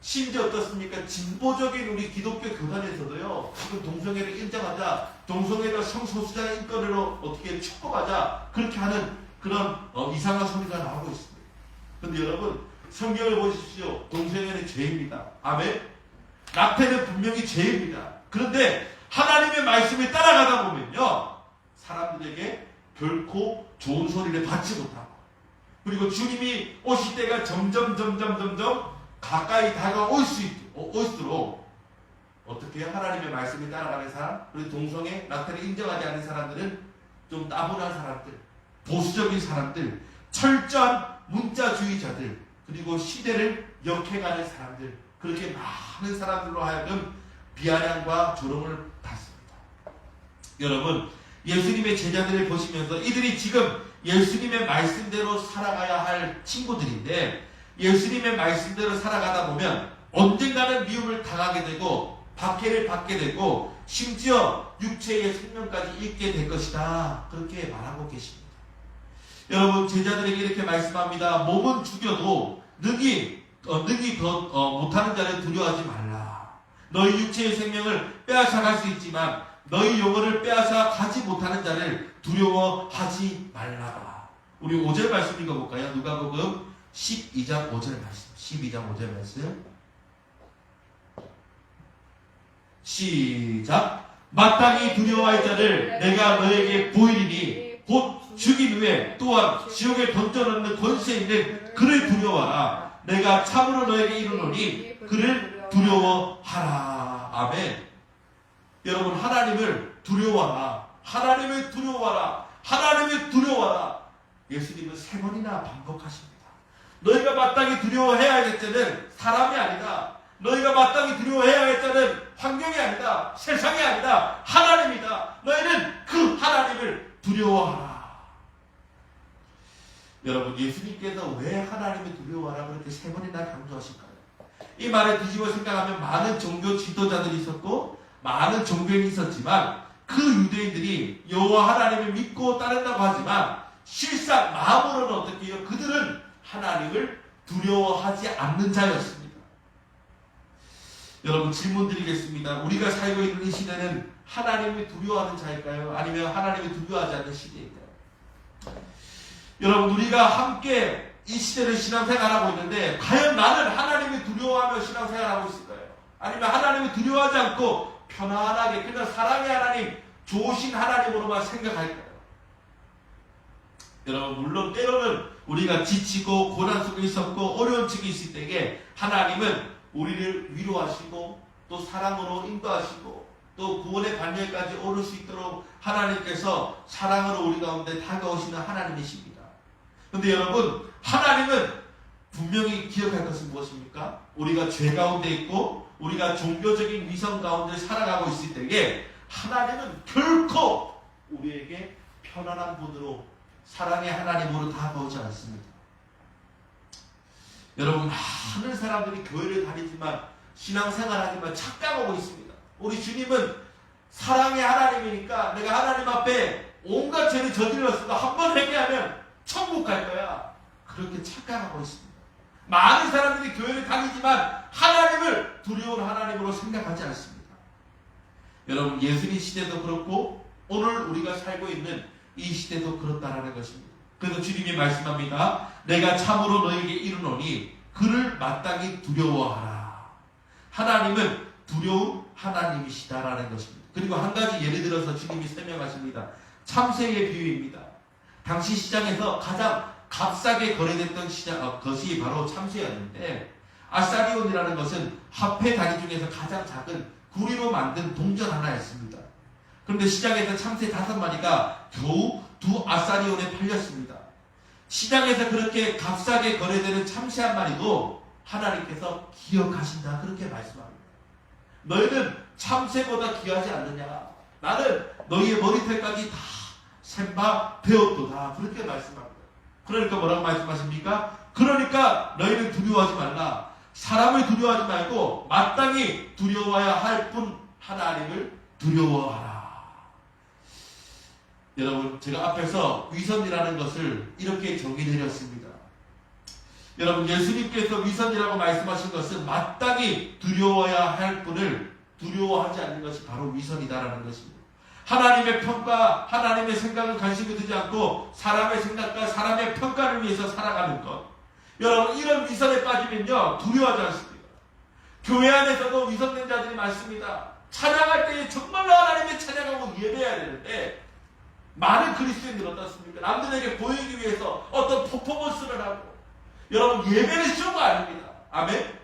A: 심지어 어떻습니까? 진보적인 우리 기독교 교단에서도요, 지금 동성애를 인정하자, 동성애를 성소수자의 인권으로 어떻게 축복하자, 그렇게 하는 그런 이상한 소리가 나오고 있습니다. 근데 여러분, 성경을 보십시오. 동성애는 죄입니다. 아멘? 낙태는 분명히 죄입니다. 그런데 하나님의 말씀을 따라가다 보면요, 사람들에게 결코 좋은 소리를 받지 못하고, 그리고 주님이 오실 때가 점점 가까이 다가올수록 어떻게 하나님의 말씀을 따라가는 사람, 그리고 동성애, 낙태를 인정하지 않는 사람들은 좀 따분한 사람들, 보수적인 사람들, 철저한 문자주의자들, 그리고 시대를 역행하는 사람들, 그렇게 많은 사람들로 하여금 비아냥과 조롱을 받습니다. 여러분, 예수님의 제자들을 보시면서 이들이 지금 예수님의 말씀대로 살아가야 할 친구들인데, 예수님의 말씀대로 살아가다 보면 언젠가는 미움을 당하게 되고 박해를 받게 되고 심지어 육체의 생명까지 잃게 될 것이다, 그렇게 말하고 계십니다. 여러분, 제자들에게 이렇게 말씀합니다. 몸은 죽여도 능히 못하는 자를 두려워하지 말라. 너희 육체의 생명을 빼앗아 갈 수 있지만 너희 영혼을 빼앗아 가지 못하는 자를 두려워하지 말라. 우리 5절 말씀 읽어볼까요? 누가복음 12장 5절 말씀. 12장 5절 말씀. 시작. 마땅히 두려워할 자를 내가 너에게 보이리니 곧 죽인 후에 또한 지옥에 던져넣는 권세 있는 그를 두려워하라. 내가 참으로 너에게 이르노니 그를 두려워하라. 아멘. 여러분, 하나님을 두려워하라. 하나님을 두려워하라. 하나님을 두려워하라. 예수님은 3번이나 반복하십니다. 너희가 마땅히 두려워해야 할 자는 사람이 아니다. 너희가 마땅히 두려워해야 할 자는 환경이 아니다. 세상이 아니다. 하나님이다. 너희는 그 하나님을 두려워하라. 여러분, 예수님께서 왜 하나님을 두려워하라 그렇게 3번이나 강조하실까요? 이 말을 뒤집어 생각하면 많은 종교 지도자들이 있었고 많은 종교인이 있었지만 그 유대인들이 여호와 하나님을 믿고 따른다고 하지만 실상 마음으로는 어떻게 해요? 그들은 하나님을 두려워하지 않는 자였습니다. 여러분, 질문 드리겠습니다. 우리가 살고 있는 이 시대는 하나님을 두려워하는 자일까요? 아니면 하나님을 두려워하지 않는 시대일까요? 여러분, 우리가 함께 이 시대를 신앙생활하고 있는데 과연 나는 하나님을 두려워하며 신앙생활하고 있을까요? 아니면 하나님을 두려워하지 않고 편안하게 그냥 사랑의 하나님, 좋으신 하나님으로만 생각할까요? 여러분, 물론 때로는 우리가 지치고 고난 속에 있었고 어려운 측이 있을 때에 하나님은 우리를 위로하시고 또 사랑으로 인도하시고 또 구원의 반열까지 오를 수 있도록 하나님께서 사랑으로 우리 가운데 다가오시는 하나님이십니다. 그런데 여러분, 하나님은 분명히 기억할 것은 무엇입니까? 우리가 죄 가운데 있고 우리가 종교적인 위선 가운데 살아가고 있을 때에 하나님은 결코 우리에게 편안한 분으로 사랑의 하나님으로 다가오지 않습니다. 여러분, 많은 사람들이 교회를 다니지만 신앙생활하지만 착각하고 있습니다. 우리 주님은 사랑의 하나님이니까 내가 하나님 앞에 온갖 죄를 저질렀어도 한 번 회개하면 천국 갈 거야, 그렇게 착각하고 있습니다. 많은 사람들이 교회를 다니지만 하나님을 두려운 하나님으로 생각하지 않습니다. 여러분, 예수님 시대도 그렇고 오늘 우리가 살고 있는 이 시대도 그렇다라는 것입니다. 그래서 주님이 말씀합니다. 내가 참으로 너에게 이르노니 그를 마땅히 두려워하라. 하나님은 두려운 하나님이시다라는 것입니다. 그리고 한 가지 예를 들어서 주님이 설명하십니다. 참새의 비유입니다. 당시 시장에서 가장 값싸게 거래됐던 것이 바로 참새였는데, 아사리온이라는 것은 화폐 단위 중에서 가장 작은 구리로 만든 동전 하나였습니다. 그런데 시장에서 참새 5마리가 겨우 2아사리온에 팔렸습니다. 시장에서 그렇게 값싸게 거래되는 참새 한 마리도 하나님께서 기억하신다, 그렇게 말씀합니다. 너희는 참새보다 귀하지 않느냐. 나는 너희의 머리털까지 다 셈바 되었도다. 그렇게 말씀합니다. 그러니까 뭐라고 말씀하십니까? 그러니까 너희는 두려워하지 말라. 사람을 두려워하지 말고 마땅히 두려워해야 할 뿐 하나님을 두려워하라. 여러분, 제가 앞에서 위선이라는 것을 이렇게 정의드렸습니다. 여러분, 예수님께서 위선이라고 말씀하신 것은 마땅히 두려워야 할 분을 두려워하지 않는 것이 바로 위선이다라는 것입니다. 하나님의 평가, 하나님의 생각을 관심이 두지 않고 사람의 생각과 사람의 평가를 위해서 살아가는 것. 여러분, 이런 위선에 빠지면요, 두려워하지 않습니다. 교회 안에서도 위선된 자들이 많습니다. 찬양할 때에 정말로 하나님의 찬양하고 예배해야 되는데 많은 그리스도인들 어떻습니까? 남들에게 보이기 위해서 어떤 퍼포먼스를 하고, 여러분, 예배는 쇼가 아닙니다. 아멘?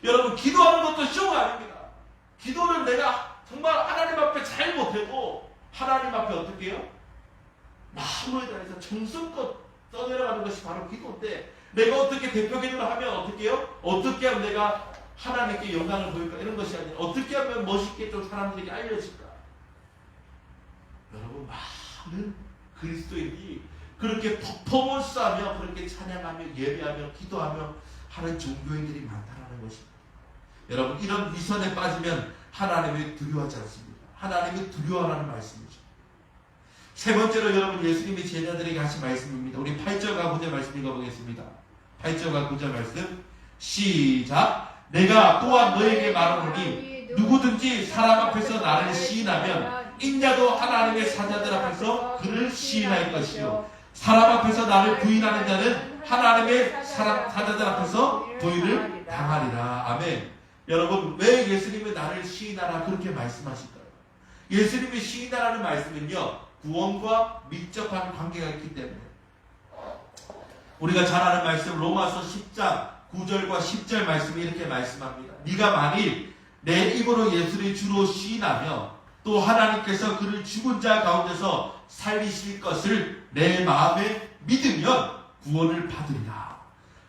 A: 여러분, 기도하는 것도 쇼가 아닙니다. 기도를 내가 정말 하나님 앞에 잘 못해도 하나님 앞에 어떻게 해요? 마음을 다해서 정성껏 써내려가는 것이 바로 기도인데, 내가 어떻게 대표 기도를 하면 어떻게 해요? 어떻게 하면 내가 하나님께 영광을 보일까? 이런 것이 아니라 어떻게 하면 멋있게 좀 사람들에게 알려질까? 여러분, 많은 그리스도인이 그렇게 퍼포먼스하며 그렇게 찬양하며 예배하며 기도하며 하는 종교인들이 많다는 것입니다. 여러분, 이런 위선에 빠지면 하나님을 두려워하지 않습니다. 하나님을 두려워하라는 말씀이죠. 세 번째로 여러분, 예수님이 제자들에게 하신 말씀입니다. 우리 8절과 9절 말씀 읽어보겠습니다. 8절과 9절 말씀 시작. 내가 또한 너에게 말하노니 누구든지 사람 앞에서 나를 시인하면 인자도 하나님의 사자들 앞에서 그를 시인할 것이요 사람 앞에서 나를 부인하는 자는 하나님의 사자들 앞에서 부인을 당하리라. 아멘. 여러분, 왜 예수님이 나를 시인하라 그렇게 말씀하실까요? 예수님이 시인하라는 말씀은요, 구원과 밀접한 관계가 있기 때문에 우리가 잘 아는 말씀 로마서 10장 9절과 10절 말씀이 이렇게 말씀합니다. 네가 만일 내 입으로 예수를 주로 시인하며 또 하나님께서 그를 죽은 자 가운데서 살리실 것을 내 마음에 믿으면 구원을 받으리라.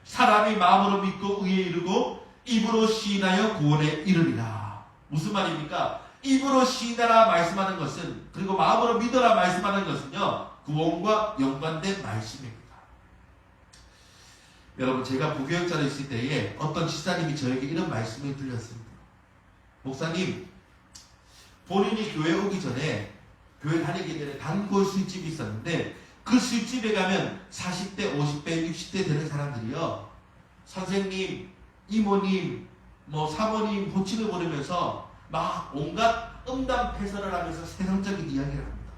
A: 사람이 마음으로 믿고 의에 이르고 입으로 시인하여 구원에 이르리라. 무슨 말입니까? 입으로 시인하라 말씀하는 것은, 그리고 마음으로 믿어라 말씀하는 것은요, 구원과 연관된 말씀입니다. 여러분, 제가 부교육자로 있을 때에 어떤 집사님이 저에게 이런 말씀을 들렸습니다. 목사님, 본인이 교회 오기 전에 교회 다니기 전에 단골 술집이 있었는데 그 술집에 가면 40대, 50대, 60대 되는 사람들이요, 선생님, 이모님, 사모님 호칭을 부르면서 막 온갖 음담패설을 하면서 세상적인 이야기를 합니다.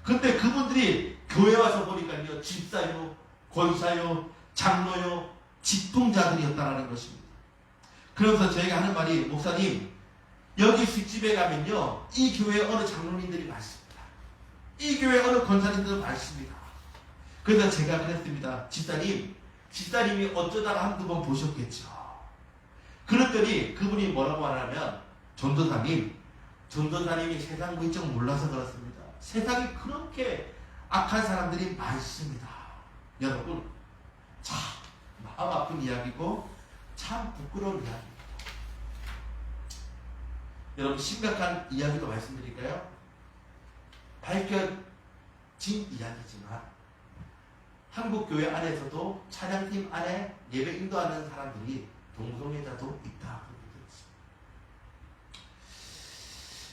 A: 근데 그분들이 교회 와서 보니까요, 집사요, 권사요, 장로요, 직통자들이었다라는 것입니다. 그러면서 저희가 하는 말이, 목사님, 여기 술집에 가면요, 이 교회 어느 장로님들이 많습니다. 이 교회 어느 권사님들이 많습니다. 그래서 제가 그랬습니다. 집사님이 어쩌다가 한두 번 보셨겠죠. 그랬더니 그분이 뭐라고 하냐면, 전도사님이 세상 물정 몰라서 그렇습니다. 세상에 그렇게 악한 사람들이 많습니다. 여러분, 참 마음 아픈 이야기고 참 부끄러운 이야기입니다. 여러분, 심각한 이야기도 말씀드릴까요? 밝혀진 이야기지만 한국교회 안에서도 찬양팀 안에 예배 인도하는 사람들이 동성애자도 있다.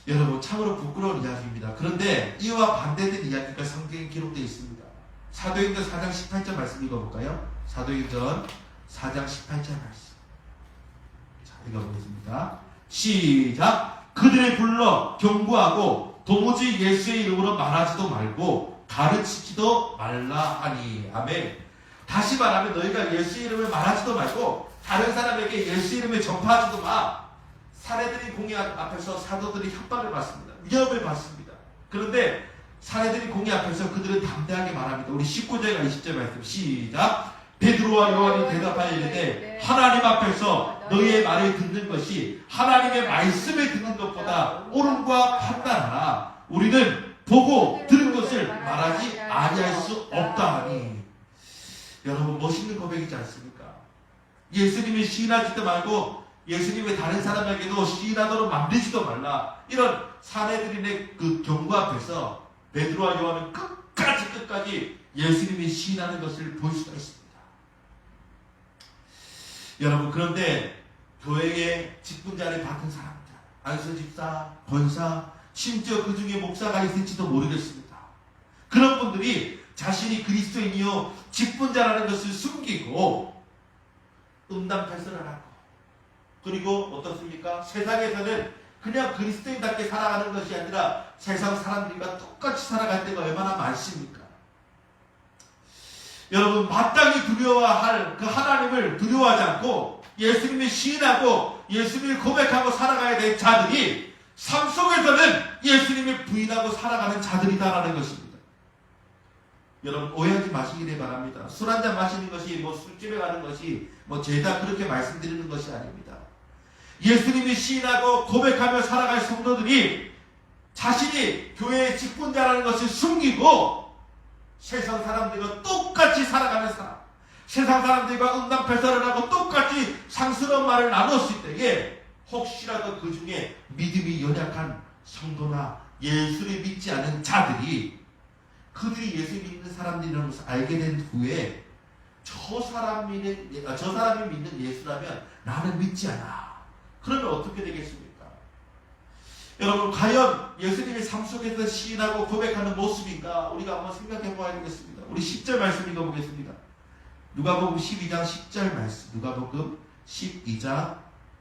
A: 여러분, 참으로 부끄러운 이야기입니다. 그런데 이와 반대된 이야기가 성경에 기록되어 있습니다. 사도행전 4장 18절 말씀 읽어볼까요? 사도행전 4장 18절 말씀. 자, 읽어보겠습니다. 시작. 그들을 불러 경고하고 도무지 예수의 이름으로 말하지도 말고 가르치지도 말라 하니. 아멘. 다시 말하면 너희가 예수의 이름을 말하지도 말고 다른 사람에게 예수의 이름을 전파하지도 마. 사례들이 공의 앞에서 사도들이 협박을 받습니다. 위협을 받습니다. 그런데 사례들이 공의 앞에서 그들은 담대하게 말합니다. 우리 19절과 20절 말씀 시작. 베드로와 요한이 대답하여 이르되 하나님 앞에서 너희의 말을 듣는 것이 하나님의 말씀을 듣는 것보다 옳음과 판단하라. 우리는 보고 들은 것을 말하지 아니할 수 없다 하니. 여러분, 멋있는 고백이지 않습니까? 예수님이 시인하지도 말고 예수님의 다른 사람에게도 시인하도록 만들지도 말라. 이런 사내들인의 그 경고 앞에서 베드로와 요한은 끝까지 예수님이 시인하는 것을 볼 수가 있습니다. 여러분, 그런데 교회의 직분자를 맡은 사람들, 안수집사, 권사, 심지어 그 중에 목사가 있을지도 모르겠습니다. 그런 분들이 자신이 그리스도인이요 직분자라는 것을 숨기고 음담팔설을 하고, 그리고 어떻습니까? 세상에서는 그냥 그리스도인답게 살아가는 것이 아니라 세상 사람들과 똑같이 살아갈 때가 얼마나 많습니까? 여러분, 마땅히 두려워할 그 하나님을 두려워하지 않고 예수님을 시인하고 예수님을 고백하고 살아가야 될 자들이 삶 속에서는 예수님을 부인하고 살아가는 자들이다라는 것입니다. 여러분, 오해하지 마시기를 바랍니다. 술 한잔 마시는 것이 술집에 가는 것이 죄다 그렇게 말씀드리는 것이 아닙니다. 예수님이 시인하고 고백하며 살아갈 성도들이 자신이 교회의 직분자라는 것을 숨기고 세상 사람들과 똑같이 살아가는 사람, 세상 사람들과 음담팔설을 하고 똑같이 상스러운 말을 나눴을 때에 혹시라도 그 중에 믿음이 연약한 성도나 예수를 믿지 않은 자들이 그들이 예수 믿는 사람들이라는 것을 알게 된 후에 저 사람이 믿는 예수라면 나는 믿지 않아. 그러면 어떻게 되겠습니까? 여러분, 과연 예수님의 삶 속에서 시인하고 고백하는 모습인가 우리가 한번 생각해 보아야 되겠습니다. 우리 10절 말씀 읽어보겠습니다. 누가복음 12장 10절 말씀. 누가복음 12장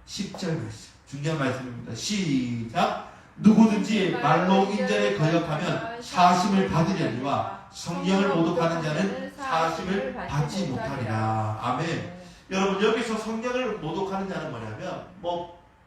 A: 10절 말씀. 중요한 말씀입니다. 시작. 누구든지 말로 인전에 거역하면 사심을 받으려니와 성령을 모독하는 자는 사심을 받지 못하리라. 아멘. 여러분, 여기서 성령을 모독하는 자는 뭐냐면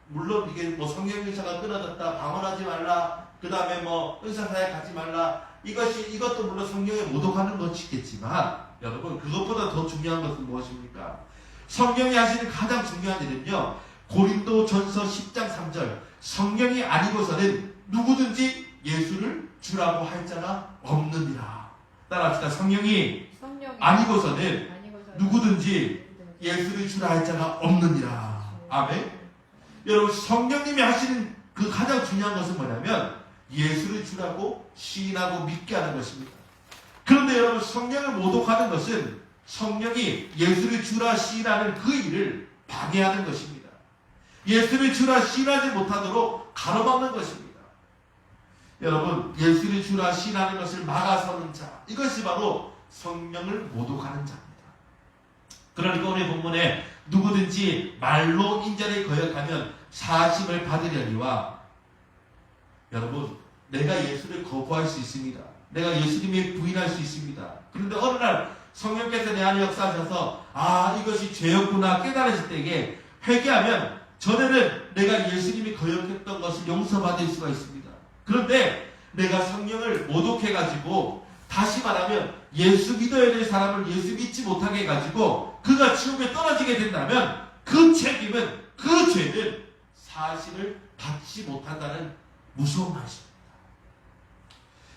A: 물론 이게 성령 은사가 끊어졌다, 방언하지 말라, 그 다음에 은사사에 가지 말라, 이것도 물론 성령에 모독하는 것이겠지만, 여러분, 그것보다 더 중요한 것은 무엇입니까? 성령이 하시는 가장 중요한 일은요, 고린도전서 10장 3절, 성령이 아니고서는 누구든지 예수를 주라고 할 자가 없느니라. 따라합시다. 성령이 아니고서는 누구든지 예수를 주라 할 자가 없느니라. 아멘. 여러분, 성령님이 하시는 그 가장 중요한 것은 뭐냐면 예수를 주라고 시인하고 믿게 하는 것입니다. 그런데 여러분, 성령을 모독하는 것은 성령이 예수를 주라 시인하는 그 일을 방해하는 것입니다. 예수를 주라 시인하지 못하도록 가로막는 것입니다. 여러분, 예수를 주라 시인하는 것을 막아서는 자, 이것이 바로 성령을 모독하는 자입니다. 그러니까 오늘 본문에 누구든지 말로 인전에 거역하면 사심을 받으려니와, 여러분, 내가 예수를 거부할 수 있습니다. 내가 예수님을 부인할 수 있습니다. 그런데 어느 날 성령께서 내 안에 역사하셔서 이것이 죄였구나 깨달으실 때에 회개하면 전에는 내가 예수님이 거역했던 것을 용서받을 수가 있습니다. 그런데 내가 성령을 모독해가지고, 다시 말하면 예수 믿어야 될 사람을 예수 믿지 못하게 해가지고 그가 지옥에 떨어지게 된다면 그 책임은, 그 죄는 사실을 받지 못한다는 무서운 말씀입니다.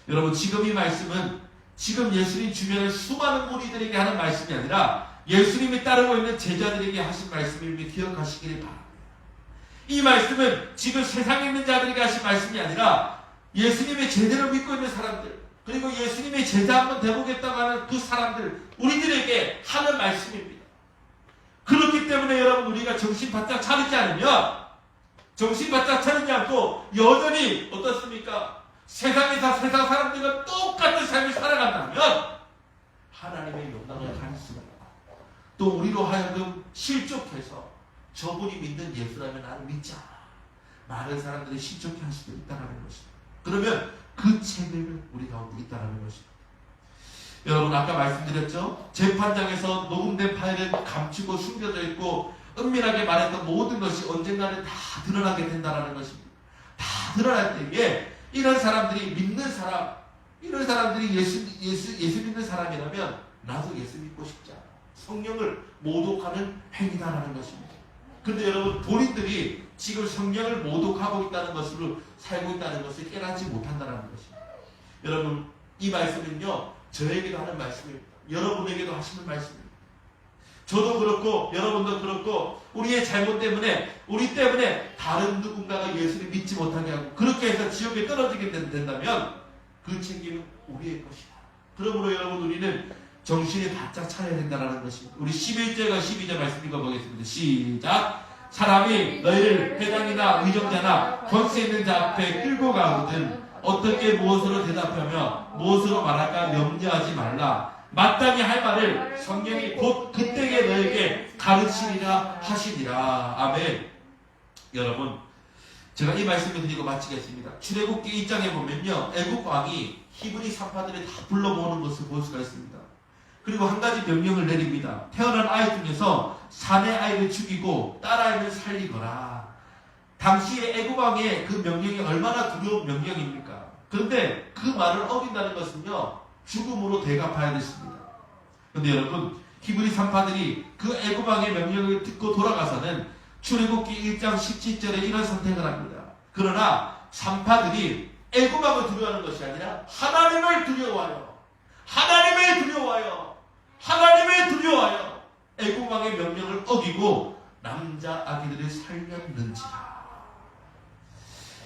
A: 여러분, 지금 이 말씀은 지금 예수님 주변의 수많은 무리들에게 하는 말씀이 아니라 예수님이 따르고 있는 제자들에게 하신 말씀을 기억하시기를 바랍니다. 이 말씀은 지금 세상에 있는 자들에게 하신 말씀이 아니라 예수님의 제대로 믿고 있는 사람들, 그리고 예수님의 제자 한번 되보겠다고 하는 그 사람들, 우리들에게 하는 말씀입니다. 그렇기 때문에 여러분, 우리가 정신 바짝 차리지 않으면, 정신 바짝 차리지 않고 여전히 어떻습니까? 세상 사람들과 똑같은 삶을 살아간다면 하나님의 영광을 가릴 수가 있다. 또 우리로 하여금 실족해서 저분이 믿는 예수라면 나는 믿지 않아, 많은 사람들이 실족해 할 수도 있다는 것입니다. 그러면 그 책임을 우리 가운데 있다는 것입니다. 여러분, 아까 말씀드렸죠? 재판장에서 녹음된 파일은 감추고 숨겨져 있고 은밀하게 말했던 모든 것이 언젠가는 다 드러나게 된다는 것입니다. 다 드러날 때에 이런 사람들이 믿는 사람, 이런 사람들이 예수 믿는 사람이라면 나도 예수 믿고 싶지 않아. 성령을 모독하는 행위다라는 것입니다. 그런데 여러분, 본인들이 지금 성령을 모독하고 있다는 것으로 살고 있다는 것을 깨닫지 못한다는 것입니다. 여러분, 이 말씀은요, 저에게도 하는 말씀입니다. 여러분에게도 하시는 말씀입니다. 저도 그렇고 여러분도 그렇고 우리의 잘못 때문에 우리 때문에 다른 누군가가 예수를 믿지 못하게 하고 그렇게 해서 지옥에 떨어지게 된다면 그 책임은 우리의 것이다. 그러므로 여러분 우리는 정신이 바짝 차려야 된다는 것입니다. 우리 11절과 12절 말씀 읽어보겠습니다. 시작. 사람이 너희를 회당이나 의정자나 권세 있는 자 앞에 끌고 가거든 어떻게 무엇으로 대답하며 무엇으로 말할까 염려하지 말라. 마땅히 할 말을 성령이 곧 그때에 너에게 가르치리라 하시니라. 아멘. 여러분 제가 이 말씀을 드리고 마치겠습니다. 출애굽기 1장에 보면요 애굽 왕이 히브리 산파들을 다 불러 모으는 것을 볼 수가 있습니다. 그리고 한 가지 명령을 내립니다. 태어난 아이 중에서 사내 아이를 죽이고 딸 아이를 살리거라. 당시에 애굽 왕의 그 명령이 얼마나 두려운 명령입니까? 그런데 그 말을 어긴다는 것은요 죽음으로 대갚아야 됐습니다. 그런데 여러분 히브리 산파들이 그 애굽 왕의 명령을 듣고 돌아가서는 출애굽기 1장 17절에 이런 선택을 합니다. 그러나 산파들이 애굽 왕을 두려워하는 것이 아니라 하나님을 두려워하여 애굽 왕의 명령을 어기고 남자 아기들을 살렸는지라.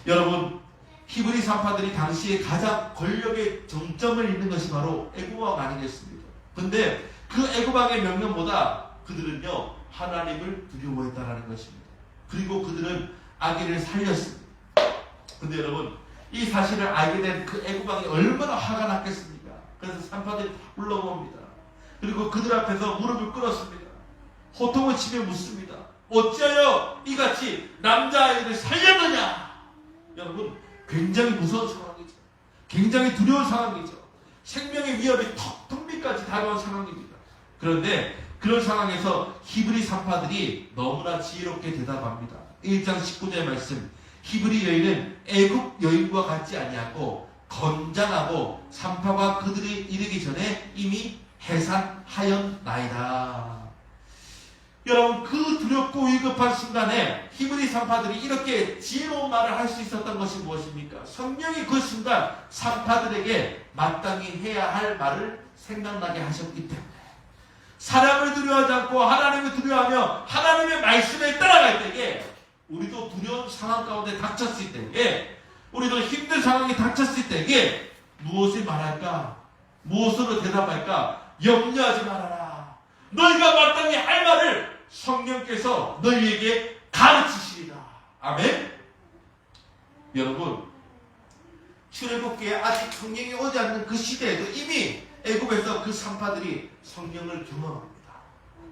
A: 여러분 히브리 산파들이 당시에 가장 권력의 정점을 잇는 것이 바로 애굽 왕 아니겠습니까? 그런데 그 애굽 왕의 명령보다 그들은요 하나님을 두려워했다라는 것입니다. 그리고 그들은 아기를 살렸습니다. 그런데 여러분 이 사실을 알게 된 그 애굽 왕이 얼마나 화가 났겠습니까? 그래서 산파들이 다 불러봅니다. 그리고 그들 앞에서 무릎을 꿇었습니다. 호통을 치며 묻습니다. 어찌하여 이같이 남자아이를 살렸느냐? 여러분 굉장히 무서운 상황이죠. 굉장히 두려운 상황이죠. 생명의 위협이 턱턱미까지 다가온 상황입니다. 그런데 그런 상황에서 히브리 산파들이 너무나 지혜롭게 대답합니다. 1장 19절 말씀. 히브리 여인은 애굽 여인과 같지 아니하고 건장하고 산파가 그들이 이르기 전에 이미 해산하였나이다. 여러분 그 두렵고 위급한 순간에 히브리 산파들이 이렇게 지혜로운 말을 할 수 있었던 것이 무엇입니까? 성령이 그 순간 산파들에게 마땅히 해야 할 말을 생각나게 하셨기 때문에 사람을 두려워하지 않고 하나님을 두려워하며 하나님의 말씀에 따라갈 때에 우리도 두려운 상황 가운데 닥쳤을 때에 우리도 힘든 상황이 닥쳤을 때에 무엇을 말할까? 무엇으로 대답할까? 염려하지 말아라. 너희가 마땅히 할 말을 성령께서 너희에게 가르치시리라. 아멘. 여러분 출애굽기에 아직 성령이 오지 않는 그 시대에도 이미 애굽에서 그 산파들이 성령을 경험합니다.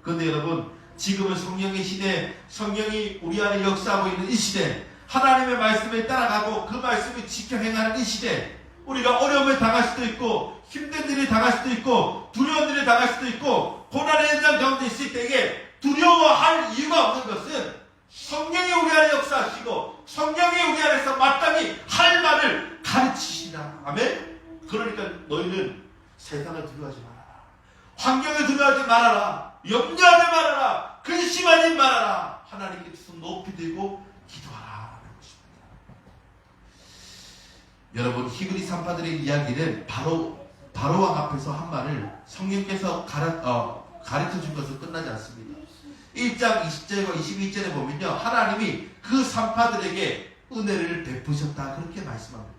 A: 그런데 여러분 지금은 성령의 시대, 성령이 우리 안에 역사하고 있는 이 시대, 하나님의 말씀에 따라가고 그 말씀을 지켜 행하는 이 시대, 우리가 어려움을 당할 수도 있고 힘든 일을 당할 수도 있고 두려운 일을 당할 수도 있고 고난의 현장 가운데 있을 때에 두려워할 이유가 없는 것은 성령이 우리 안에 역사하시고 성령이 우리 안에서 마땅히 할 말을 가르치시라. 아멘. 그러니까 너희는 세상을 두려워하지 말아라. 환경을 두려워하지 말아라. 염려하지 말아라. 근심하지 말아라. 하나님께 손 높이 들고 기도하라. 여러분 히브리 산파들의 이야기는 바로왕 앞에서 한 말을 성령께서 가르쳐 준 것으로 끝나지 않습니다. 1장 20절과 21절에 보면요 하나님이 그 산파들에게 은혜를 베푸셨다 그렇게 말씀합니다.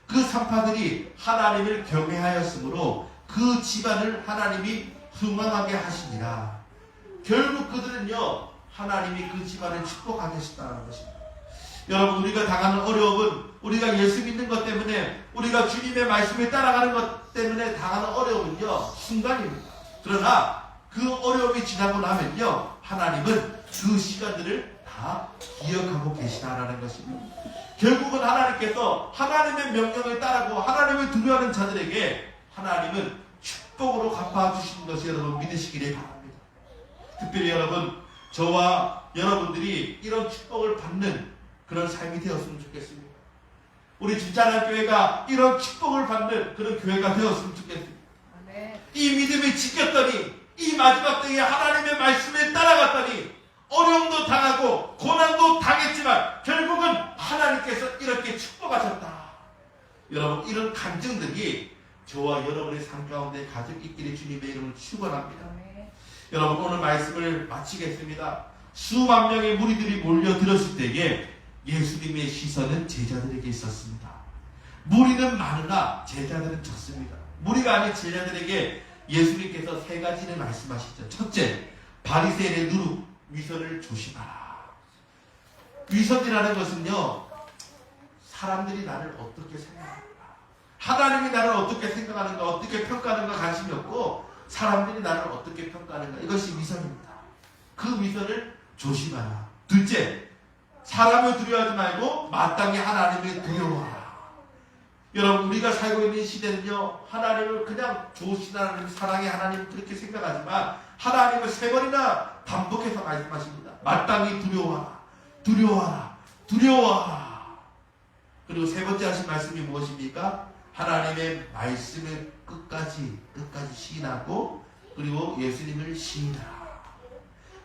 A: 그 산파들이 하나님을 경외하였으므로 그 집안을 하나님이 흥왕하게 하시니라. 결국 그들은요 하나님이 그 집안을 축복하게 하셨다는 것입니다. 여러분 우리가 당하는 어려움은 우리가 예수 믿는 것 때문에 우리가 주님의 말씀을 따라가는 것 때문에 당하는 어려움은요 순간입니다. 그러나 그 어려움이 지나고 나면요 하나님은 그 시간들을 다 기억하고 계시다라는 것입니다. 결국은 하나님께서 하나님의 명령을 따르고 하나님을 두려워하는 자들에게 하나님은 축복으로 갚아주시는 것을 여러분 믿으시기를 바랍니다. 특별히 여러분 저와 여러분들이 이런 축복을 받는 그런 삶이 되었으면 좋겠습니다. 우리 진짜한교회가 이런 축복을 받는 그런 교회가 되었으면 좋겠습니다. 이 믿음을 지켰더니 이 마지막 때에 하나님의 말씀에 따라갔더니 어려움도 당하고 고난도 당했지만 결국은 하나님께서 이렇게 축복하셨다. 여러분 이런 간증들이 저와 여러분의 삶 가운데 가득 있기를 주님의 이름으로 축원합니다. 여러분, 오늘 말씀을 마치겠습니다. 수만 명의 무리들이 몰려들었을 때에 예수님의 시선은 제자들에게 있었습니다. 무리는 많으나 제자들은 적습니다. 무리가 아닌 제자들에게 예수님께서 세 가지를 말씀하시죠. 첫째, 바리새인의 누룩, 위선을 조심하라. 위선이라는 것은요, 사람들이 나를 어떻게 생각하는가, 하나님이 나를 어떻게 생각하는가, 어떻게 평가하는가 관심이 없고 사람들이 나를 어떻게 평가하는가, 이것이 위선입니다. 그 위선을 조심하라. 둘째, 사람을 두려워하지 말고 마땅히 하나님을 두려워하라. 여러분, 우리가 살고 있는 시대는요, 하나님을 그냥 좋으신 하나님, 사랑의 하나님 그렇게 생각하지만 하나님을 세 번이나 반복해서 말씀하십니다. 마땅히 두려워하라, 두려워하라, 두려워하라. 그리고 세 번째 하신 말씀이 무엇입니까? 하나님의 말씀을 끝까지 시인하고, 그리고 예수님을 시인하라.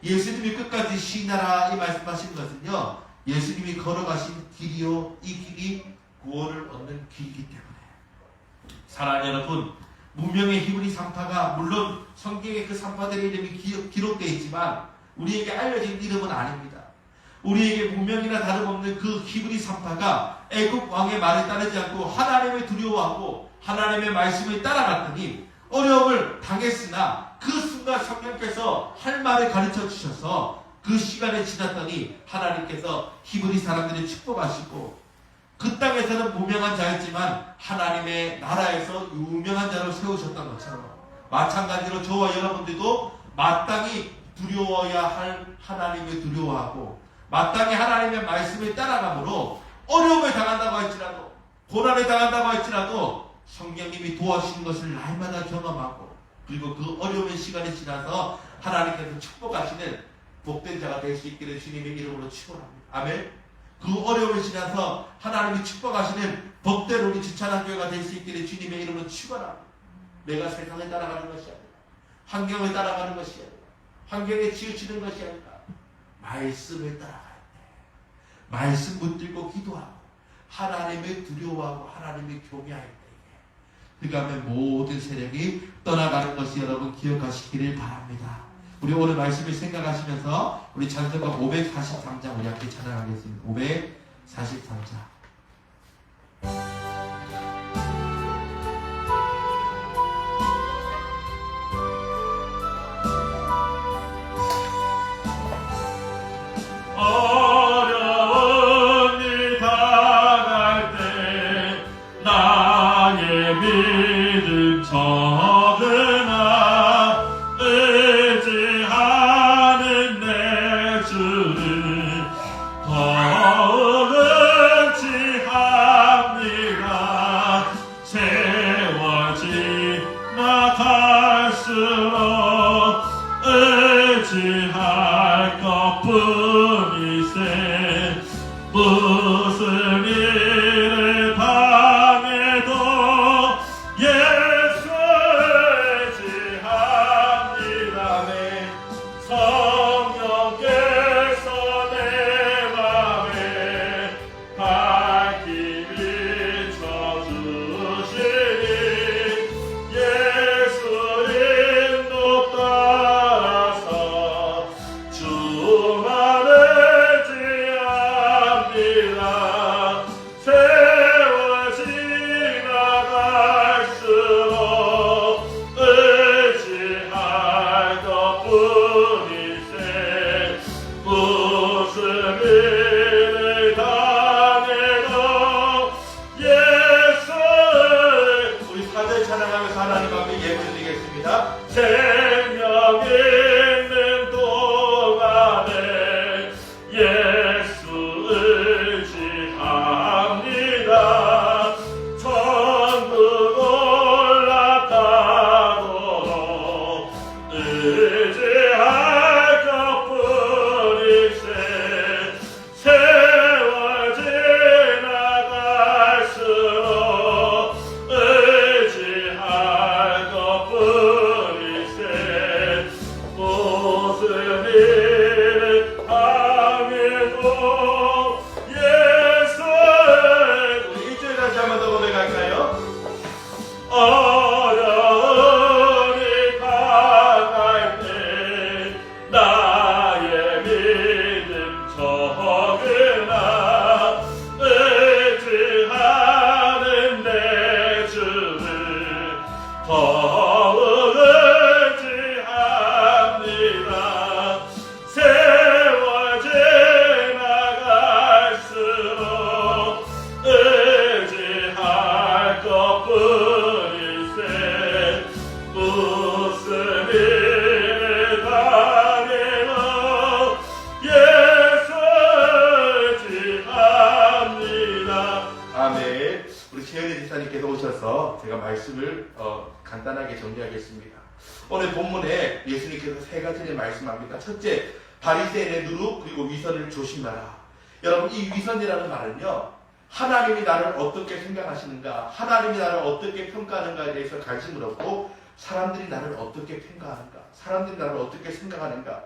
A: 예수님이 끝까지 시인하라 이 말씀하신 것은요, 예수님이 걸어가신 길이요, 이 길이 구원을 얻는 길이기 때문에. 사랑하는 여러분, 문명의 히브리 산파가 물론 성경에 그 산파들의 이름이 기록되어 있지만 우리에게 알려진 이름은 아닙니다. 우리에게 문명이나 다름없는 그 히브리 산파가 애굽 왕의 말에 따르지 않고 하나님을 두려워하고 하나님의 말씀을 따라갔더니 어려움을 당했으나 그 순간 성령께서 할 말을 가르쳐 주셔서 그 시간이 지났더니 하나님께서 히브리 사람들을 축복하시고 그 땅에서는 무명한 자였지만 하나님의 나라에서 유명한 자로 세우셨던 것처럼, 마찬가지로 저와 여러분들도 마땅히 두려워야 할 하나님을 두려워하고 마땅히 하나님의 말씀을 따라가므로 어려움을 당한다고 할지라도, 고난을 당한다고 할지라도 성령님이 도와주시는 것을 날마다 경험하고, 그리고 그 어려움의 시간이 지나서 하나님께서 축복하시는 복된 자가 될 수 있기를 주님의 이름으로 축원합니다. 아멘. 그 어려움을 지나서 하나님이 축복하시는 복된 우리 주찬환교회가 될 수 있기를 주님의 이름으로 축원합니다. 내가 세상을 따라가는 것이 아니라, 환경을 따라가는 것이 아니라, 환경에 치우치는 것이 아니라 말씀을 따라가야 돼. 말씀 붙들고 기도하고 하나님을 두려워하고 하나님을 경외할 때, 그러면 모든 세력이 떠나가는 것이 여러분 기억하시기를 바랍니다. 우리 오늘 말씀을 생각하시면서 우리 찬송가 543장 우리 함께 찬양하겠습니다. 543장.
B: 어려운 일 당할 때 나의 믿음 적으나 의지하는 내 주를 더욱 의지합니다. 세월 지나갈수록 의지할 것뿐이세. 무슨 일을 당해도 예수 의지합니다. 성령께서 내 맘에 밝히 비춰주시니 예수 인도 따라서 주만을 지합니다. 세월 지나갈수록 의지할 것뿐이세. 무슨 일을 당해도 예수.
A: 우리 사절 찬양하면서 하나님 앞에 예배드리겠습니다.
B: 생명 있는 동안에 예수 의지합니다. 천국 올라가도록 의지할 것뿐이세. 세월 지나갈수록 의지할 것뿐이세.
A: 말씀을 간단하게 정리하겠습니다. 오늘 본문에 예수님께서 세 가지를 말씀합니다. 첫째, 바리새인의 누룩 그리고 위선을 조심하라. 여러분, 이 위선이라는 말은요, 하나님이 나를 어떻게 생각하시는가, 하나님이 나를 어떻게 평가하는가에 대해서 관심을 없고 사람들이 나를 어떻게 평가하는가, 사람들이 나를 어떻게 생각하는가,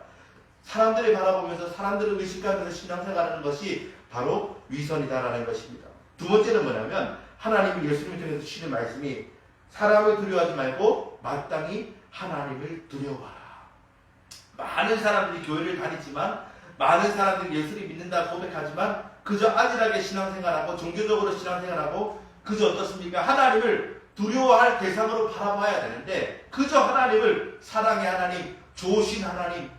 A: 사람들이 바라보면서 사람들을 의식하면서 신앙생활하는 것이 바로 위선이다라는 것입니다. 두 번째는 뭐냐면, 하나님이 예수님을 통해서 주시는 말씀이 사람을 두려워하지 말고 마땅히 하나님을 두려워하라. 많은 사람들이 교회를 다니지만, 많은 사람들이 예수를 믿는다 고백하지만 그저 안일하게 신앙생활하고 종교적으로 신앙생활하고 그저 어떻습니까? 하나님을 두려워할 대상으로 바라봐야 되는데, 그저 하나님을 사랑의 하나님, 좋으신 하나님,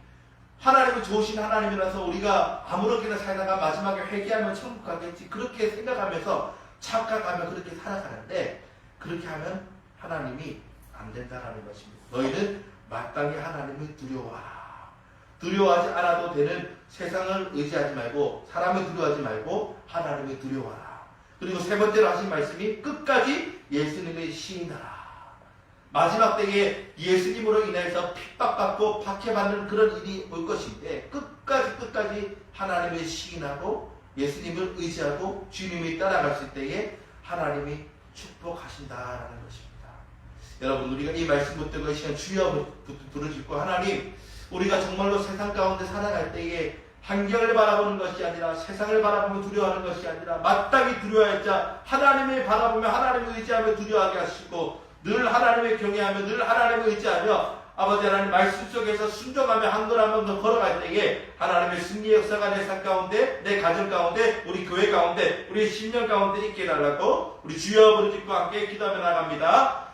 A: 하나님은 좋으신 하나님이라서 우리가 아무렇게나 살다가 마지막에 회개하면 천국 가겠지, 그렇게 생각하면서 착각하며 그렇게 살아가는데, 그렇게 하면 하나님이 안 된다라는 것입니다. 너희는 마땅히 하나님을 두려워하라. 두려워하지 않아도 되는 세상을 의지하지 말고, 사람을 두려워하지 말고 하나님을 두려워하라. 그리고 세 번째로 하신 말씀이 끝까지 예수님을 시인하라. 마지막 때에 예수님으로 인해서 핍박받고 박해받는 그런 일이 올 것인데, 끝까지 하나님을 시인하고 예수님을 의지하고 주님을 따라갔을 때에 하나님이 축복하신다라는 것입니다. 여러분, 우리가 이 말씀 붙들고 이 시간 주여 부르짖고, 하나님, 우리가 정말로 세상 가운데 살아갈 때에 환경을 바라보는 것이 아니라, 세상을 바라보며 두려워하는 것이 아니라 마땅히 두려워할 자 하나님을 바라보며 하나님을 의지하며 두려워하게 하시고, 늘 하나님을 경외하며 늘 하나님을 의지하며 아버지 하나님 말씀 속에서 순종하며 한 걸 한 번 더 걸어갈 때에 하나님의 승리의 역사가 내 삶 가운데, 내 가정 가운데, 우리 교회 가운데, 우리 신령 가운데 있게 해달라고 우리 주여 부르짖고 함께 기도하며 나갑니다.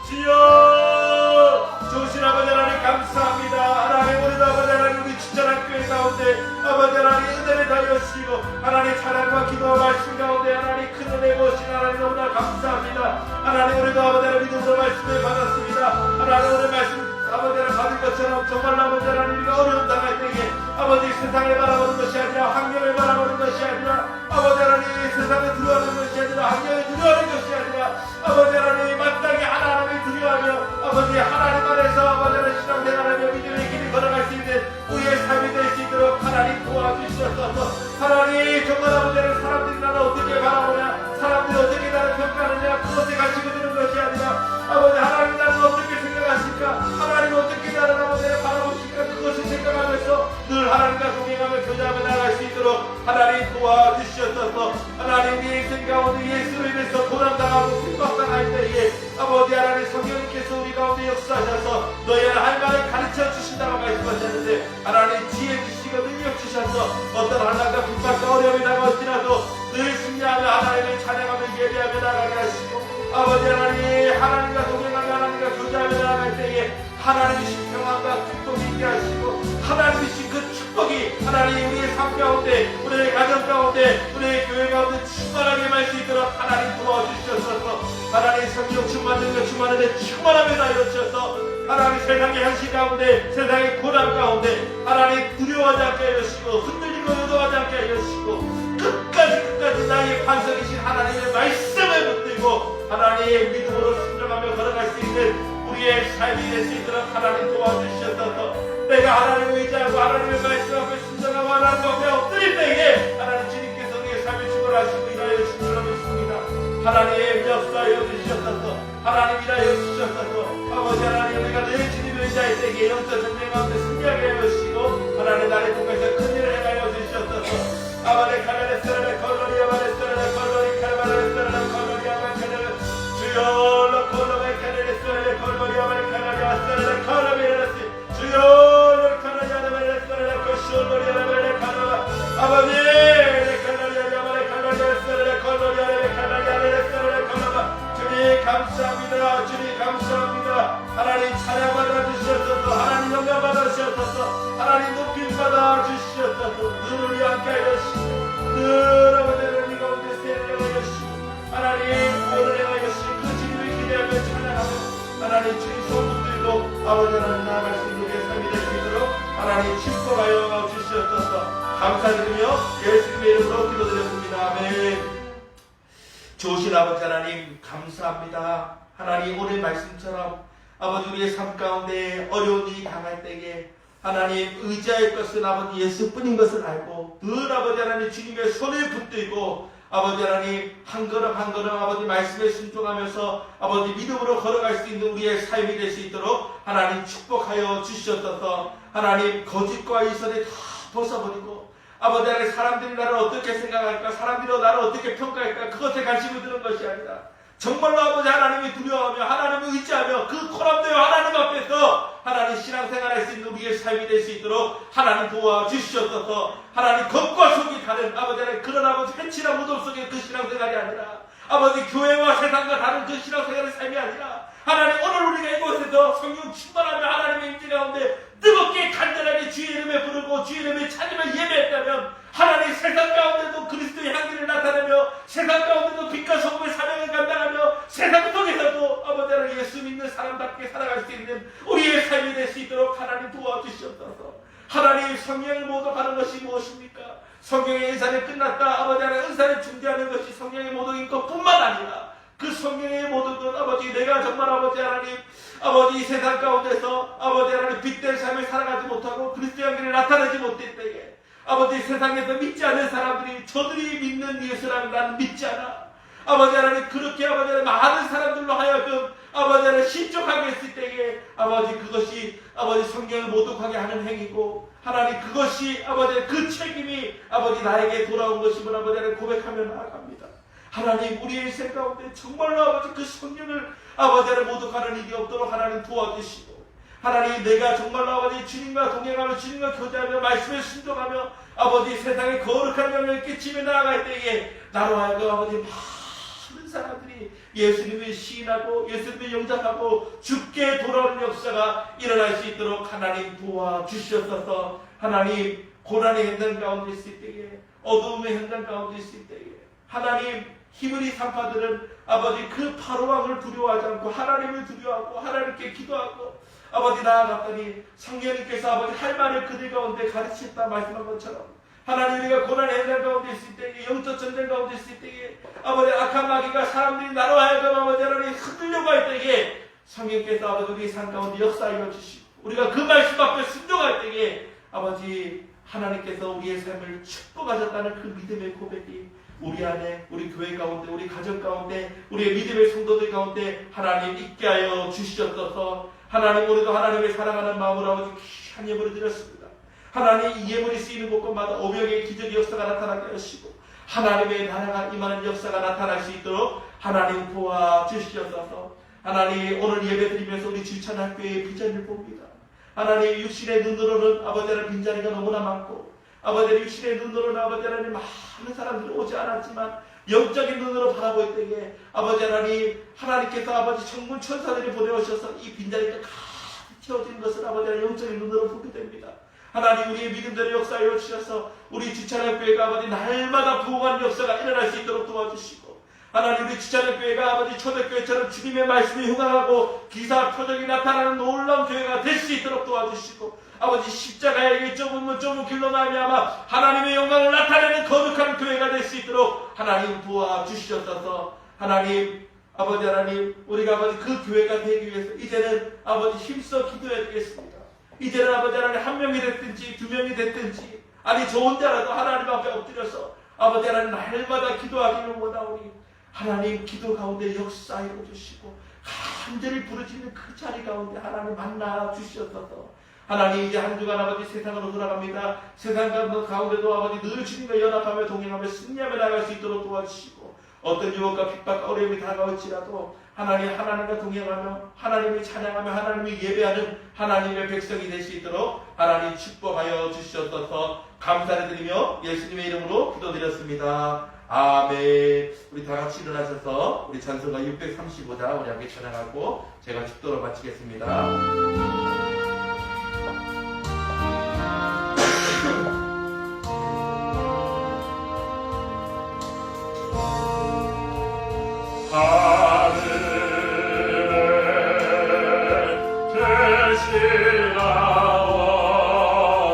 A: 주여 좋으신 아버지 하나님 감사합니다. 하나님, 우리도 아버지 하나님 우리 주차한 교회 가운데 아버지 하나님 은혜를 다하시고, 하나님 사랑과 기도와 말씀 가운데 하나님 큰 은혜 보신 하나님 너무나 감사합니다. 하나님, 우리도 아버지 하나님 믿음으로 말씀을 받았습니다. 하나님, 오늘 말씀 아버지 하나님 받은 것처럼 정말 아버지 하나님 우리가 어려움 당할 때에 아버지 세상을 바라보는 것이 아니라 환경을 바라보는 것이 아니라, 아버지 하나님 세상을 두려워하는 것이 아니라 환경을 두려워하는 것이 아니라, 아버지 하나님 마땅히 하나님을 두려워하며 아버지 하나님 안에서 아버지 하나님 신앙생활하며 믿음의 길을 걸어갈 수 있는 우리의 삶이 될 수 있도록 하나님 도와주시옵소서. 하나님, 정말 아버지 하나님 사람들이 나를 어떻게 바라보냐, 사람들이 어떻게 나를 평가하느냐, 그것에 가지고 드는 것이 아니라 아버지 하나님 나를 어떻게 생각하실까, 하나님 어떻게 나를 아버지 바라보실까, 그것을 생각하면서 늘 하나님과 동행하며 교제하며 나아갈 수 있도록 하나님 도와주시옵소서. 하나님, 내 인생 가운데 예수로 인해서 고난당하고 핍박당할 때에 아버지 하나님 성령님께서 우리 가운데 역사하셔서 너희의 할 말을 가르쳐 주신다고 말씀하셨는데, 하나님 지혜 주시고 능력 주셔서 어떤 하나님과 핍박과 어려움이 다가올지라도 늘 승리하며 하나님을 찬양하며 예배하며 나아가게 하시고, 아버지 하나님과 동행하며 하나님과 교제하며 나아갈 때에 하나님이신 평안과 기쁨이 있게 하시고, 하나님이신 그 축복이 하나님 우리의 삶 가운데, 우리의 가정 가운데, 우리의 교회 가운데 충만하게 임할 수 있도록 하나님 도와주셔서, 하나님 성령 충만한 것 충만한데 충만하며 다이어주셔서 하나님 세상의 현실 가운데, 세상의 고난 가운데 하나님 두려워하지 않게 해주시고, 흔들리고 요동하지 않게 해주시고, 끝까지 나의 반석이신 하나님의 말씀을 붙들고 하나님의 믿음으로 순종하며 걸어갈 수 있는 우리의 삶이 될 수 있도록 하나님 도와주시옵소서. 내가 하나님을 의지하고 하나님의 말씀 앞에 순종하고 하나님 앞에 엎드릴 때에 하나님 주님께서 우리의 삶을 축원하시고 일하여 주신 줄 믿습니다. 하나님 역사하여 주시옵소서. 하나님 일하여 주시옵소서. 아버지 하나님, 우리가 늘 주님을 의지할 때에 영적 전쟁 가운데 승리하게 하여 주시고, 하나님 나를 통해서 큰 일을 행하여 주시옵소서. 아바레 카레레스라레 콜로리 아바레스라레 콜로리 카레레스라레 콜로리 아바레 주여 로콜로메 카레레스라레 콜로리 아바레 카레레스라레 콜로리아레스 주여 로카라리 아바레스라레 콜쇼로리 아바레 카라 아바니 레카라리 아바레 카레레스라레 콜로리 아바레 카라리아레스라레 콜로마. 주님 감사합니다. 주님 감사합니다. 하나님 찬양 받아 주시옵소서. 하나님 영광 받아 주시옵소서. 하나님 높임 받아 주시옵소서. 늘 우리 함께 하여 주시고, 늘 아버지를 우리 가운데 세우게 하여 주시고, 하나님 구원을 행하여 주시고 그 주님을 기대하며 찬양하며 하나님 주님 소문 들고 아버지 하나님 나아갈 수 있는 우리의 삶이 될 수 있도록 하나님 축복하여 주시옵소서. 감사드리며 예수님의 이름으로 기도드렸습니다. 아멘. 좋으신 아버지 하나님 감사합니다. 하나님 오늘 말씀처럼 아버지 우리의 삶 가운데 어려운 일이 당할 때에 하나님 의지할 것은 아버지 예수뿐인 것을 알고 늘 아버지 하나님 주님의 손에 붙들고 아버지 하나님 한 걸음 한 걸음 아버지 말씀에 순종하면서 아버지 믿음으로 걸어갈 수 있는 우리의 삶이 될 수 있도록 하나님 축복하여 주시옵소서. 하나님 거짓과 이선에 다 벗어버리고 아버지 하나님 사람들이 나를 어떻게 생각할까, 사람들이 나를 어떻게 평가할까, 그것에 관심을 두는 것이 아니라 정말로 아버지 하나님이 두려워하며 하나님을 의지하며 그 코람되어 하나님 앞에서 하나님 신앙생활할 수 있는 우리의 삶이 될 수 있도록 하나님 도와주시옵소서. 하나님 겉과 속이 다른 아버지 하나님 그런 아버지 해치나 무덤 속의 그 신앙생활이 아니라 아버지 교회와 세상과 다른 그 신앙생활의 삶이 아니라 하나님 오늘 우리가 이곳에서 성령 충만하며 하나님의 임재 가운데 뜨겁게 간절하게 주의 이름에 부르고 주의 이름에 찾으며 예배했다면 하나님 세상 가운데도 그리스도의 향기를 나타내며 세상 가운데도 빛과 소금의 사명을 감당하며 세상 속에서도 아버지 하나님 예수 믿는 사람답게 살아갈 수 있는 우리의 삶이 될 수 있도록 하나님 도와주시옵소서. 하나님 성령을 모독하는 것이 무엇입니까? 성령의 은사는 끝났다. 아버지 하나님 은사를 중재하는 것이 성령의 모독인 것뿐만 아니라 그 성령의 모독은 아버지 내가 정말 아버지 하나님 아버지 이 세상 가운데서 아버지 하나님 빛된 삶을 살아가지 못하고 그리스도의 향기를 나타내지 못할 때에 아버지 세상에서 믿지 않는 사람들이 저들이 믿는 예수라면 나는 믿지 않아. 아버지 하나님 그렇게 아버지 하나님 많은 사람들로 하여금 아버지 하나님 신족하게 했을 때에 아버지 그것이 아버지 성경을 모독하게 하는 행위고 하나님 그것이 아버지 그 책임이 아버지 나에게 돌아온 것임을 아버지 하나님 고백하며 나아갑니다. 하나님 우리의 인생 가운데 정말로 아버지 그 성령을 아버지 하나님 모독하는 일이 없도록 하나님 도와주시고 하나님 내가 정말로 아버지 주님과 동행하며 주님과 교제하며 말씀에 순종하며 아버지 세상에 거룩한 영향을 끼치며 나아갈 때에 나로 하여금 아버지 많은 사람들이 예수님을 시인하고 예수님을 영접하고 죽게 돌아오는 역사가 일어날 수 있도록 하나님 도와주시옵소서. 하나님 고난의 현장 가운데 있을 때에 어두움의 현장 가운데 있을 때에 하나님 히브리 산파들은 아버지 그 바로왕을 두려워하지 않고 하나님을 두려워하고 하나님께 기도하고 아버지 나아갔더니 성령님께서 아버지 할 말을 그들 가운데 가르치셨다 말씀한 것처럼 하나님 우리가 고난의 현장 가운데 있을 때에 영적 전쟁 가운데 있을 때에 아버지 악한 마귀가 사람들이 나로 하여금 아버지 하나님 흔들려고 할 때에 성령께서 아버지 우리 삶 가운데 역사하여 주시고 우리가 그 말씀 앞에 순종할 때에 아버지 하나님께서 우리의 삶을 축복하셨다는 그 믿음의 고백이 우리 안에 우리 교회 가운데 우리 가정 가운데 우리의 믿음의 성도들 가운데 하나님 있게 하여 주시옵소서. 하나님 우리도 하나님의 사랑하는 마음으로 아버지 귀한 예물을 드렸습니다. 하나님 이 예물이 쓰이는 곳곳마다 오병의 기적의 역사가 나타나게 하시고 하나님의 나라가 임하는 역사가 나타날 수 있도록 하나님 도와주시옵소서. 하나님 오늘 예배 드리면서 우리 주찬학교의 비전을 봅니다. 하나님 육신의 눈으로는 아버지 하나님 빈자리가 너무나 많고 아버지 육신의 눈으로는 아버지 하나님 많은 사람들이 오지 않았지만 영적인 눈으로 바라볼 때에 아버지 하나님 하나님께서 아버지 천군 천사들이 보내오셔서 이 빈자리가 가득 채워진 것을 아버지 하나님 영적인 눈으로 보게 됩니다. 하나님 우리의 믿음대로 역사하여 주셔서 우리 주찬학교회가 아버지 날마다 부흥하는 역사가 일어날 수 있도록 도와주시고 하나님 우리 주찬학교회가 아버지 초대교회처럼 주님의 말씀이 흥황하고 기사 표적이 나타나는 놀라운 교회가 될 수 있도록 도와주시고 아버지 십자가에게 좁은 길로 말미암아 하나님의 영광을 나타내는 거룩한 교회가 될 수 있도록 하나님 도와주시옵소서. 하나님 아버지 하나님 우리가 아버지 그 교회가 되기 위해서 이제는 아버지 힘써 기도해야 되겠습니다. 이제는 아버지 하나님 한 명이 됐든지 두 명이 됐든지 아니 저 혼자라도 하나님 앞에 엎드려서 아버지 하나님 날마다 기도하기를 원하오니 하나님 기도 가운데 역사하여 주시고 간절히 부르짖는 그 자리 가운데 하나님 만나 주시옵소서. 하나님 이제 한 주간 아버지 세상으로 돌아갑니다. 세상 가운데도 아버지 늘 주님과 연합하며 동행하며 승리하며 나갈 수 있도록 도와주시고 어떤 유혹과 핍박과 어려움이 다가올지라도 하나님과 동행하며 하나님을 찬양하며 하나님을 예배하는 하나님의 백성이 될 수 있도록 하나님 축복하여 주시옵소서. 감사를 드리며 예수님의 이름으로 기도드렸습니다. 아멘. 우리 다 같이 일어나셔서 우리 찬송가 635장 우리 함께 찬양하고 제가 축도로 마치겠습니다.
B: 하늘에 계시나와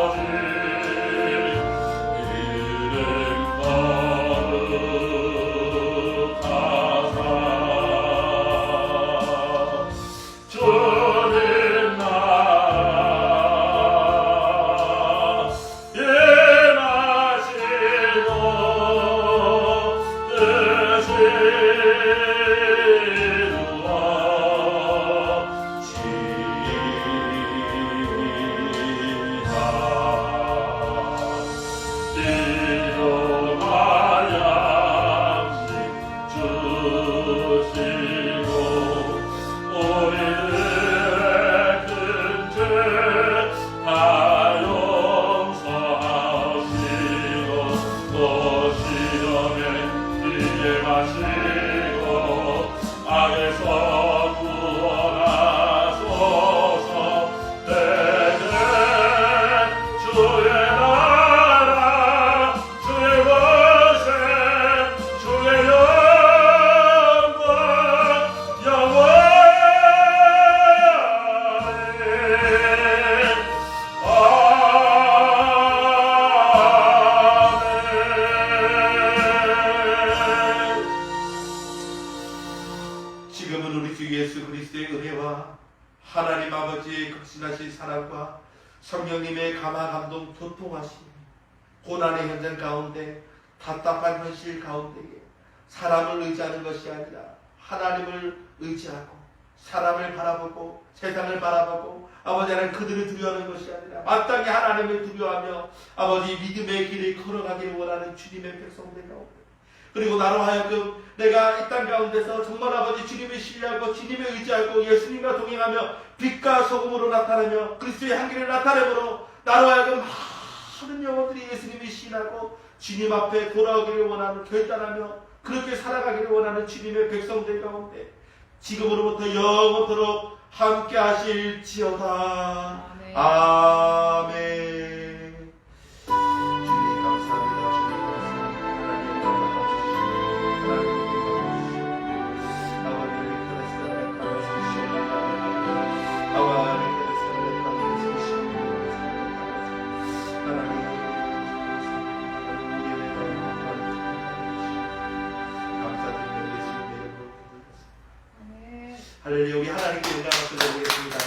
A: 지금은 우리 주 예수 그리스도의 은혜와 하나님 아버지의 극진하신 사랑과 성령님의 감화 감동 교통하심, 고난의 현장 가운데 답답한 현실 가운데 사람을 의지하는 것이 아니라 하나님을 의지하고 사람을 바라보고 세상을 바라보고 아버지 하나님 그들을 두려워하는 것이 아니라 마땅히 하나님을 두려워하며 아버지 믿음의 길을 걸어가기를 원하는 주님의 백성들 가운데, 그리고 나로 하여금 내가 이 땅 가운데서 정말 아버지 주님을 신뢰하고 주님을 의지하고 예수님과 동행하며 빛과 소금으로 나타나며 그리스도의 향기를 나타내므로 나로 하여금 많은 영혼들이 예수님을 신하고 주님 앞에 돌아오기를 원하는, 결단하며 그렇게 살아가기를 원하는 주님의 백성들 가운데 지금으로부터 영원토록 함께 하실지어다.
C: 아멘.
A: 아멘. 주님 감사합니다. 주님 감사합니다. 하나님 감사합니다. 할렐루야. 우리 하나님께 영광을 드리겠습니다.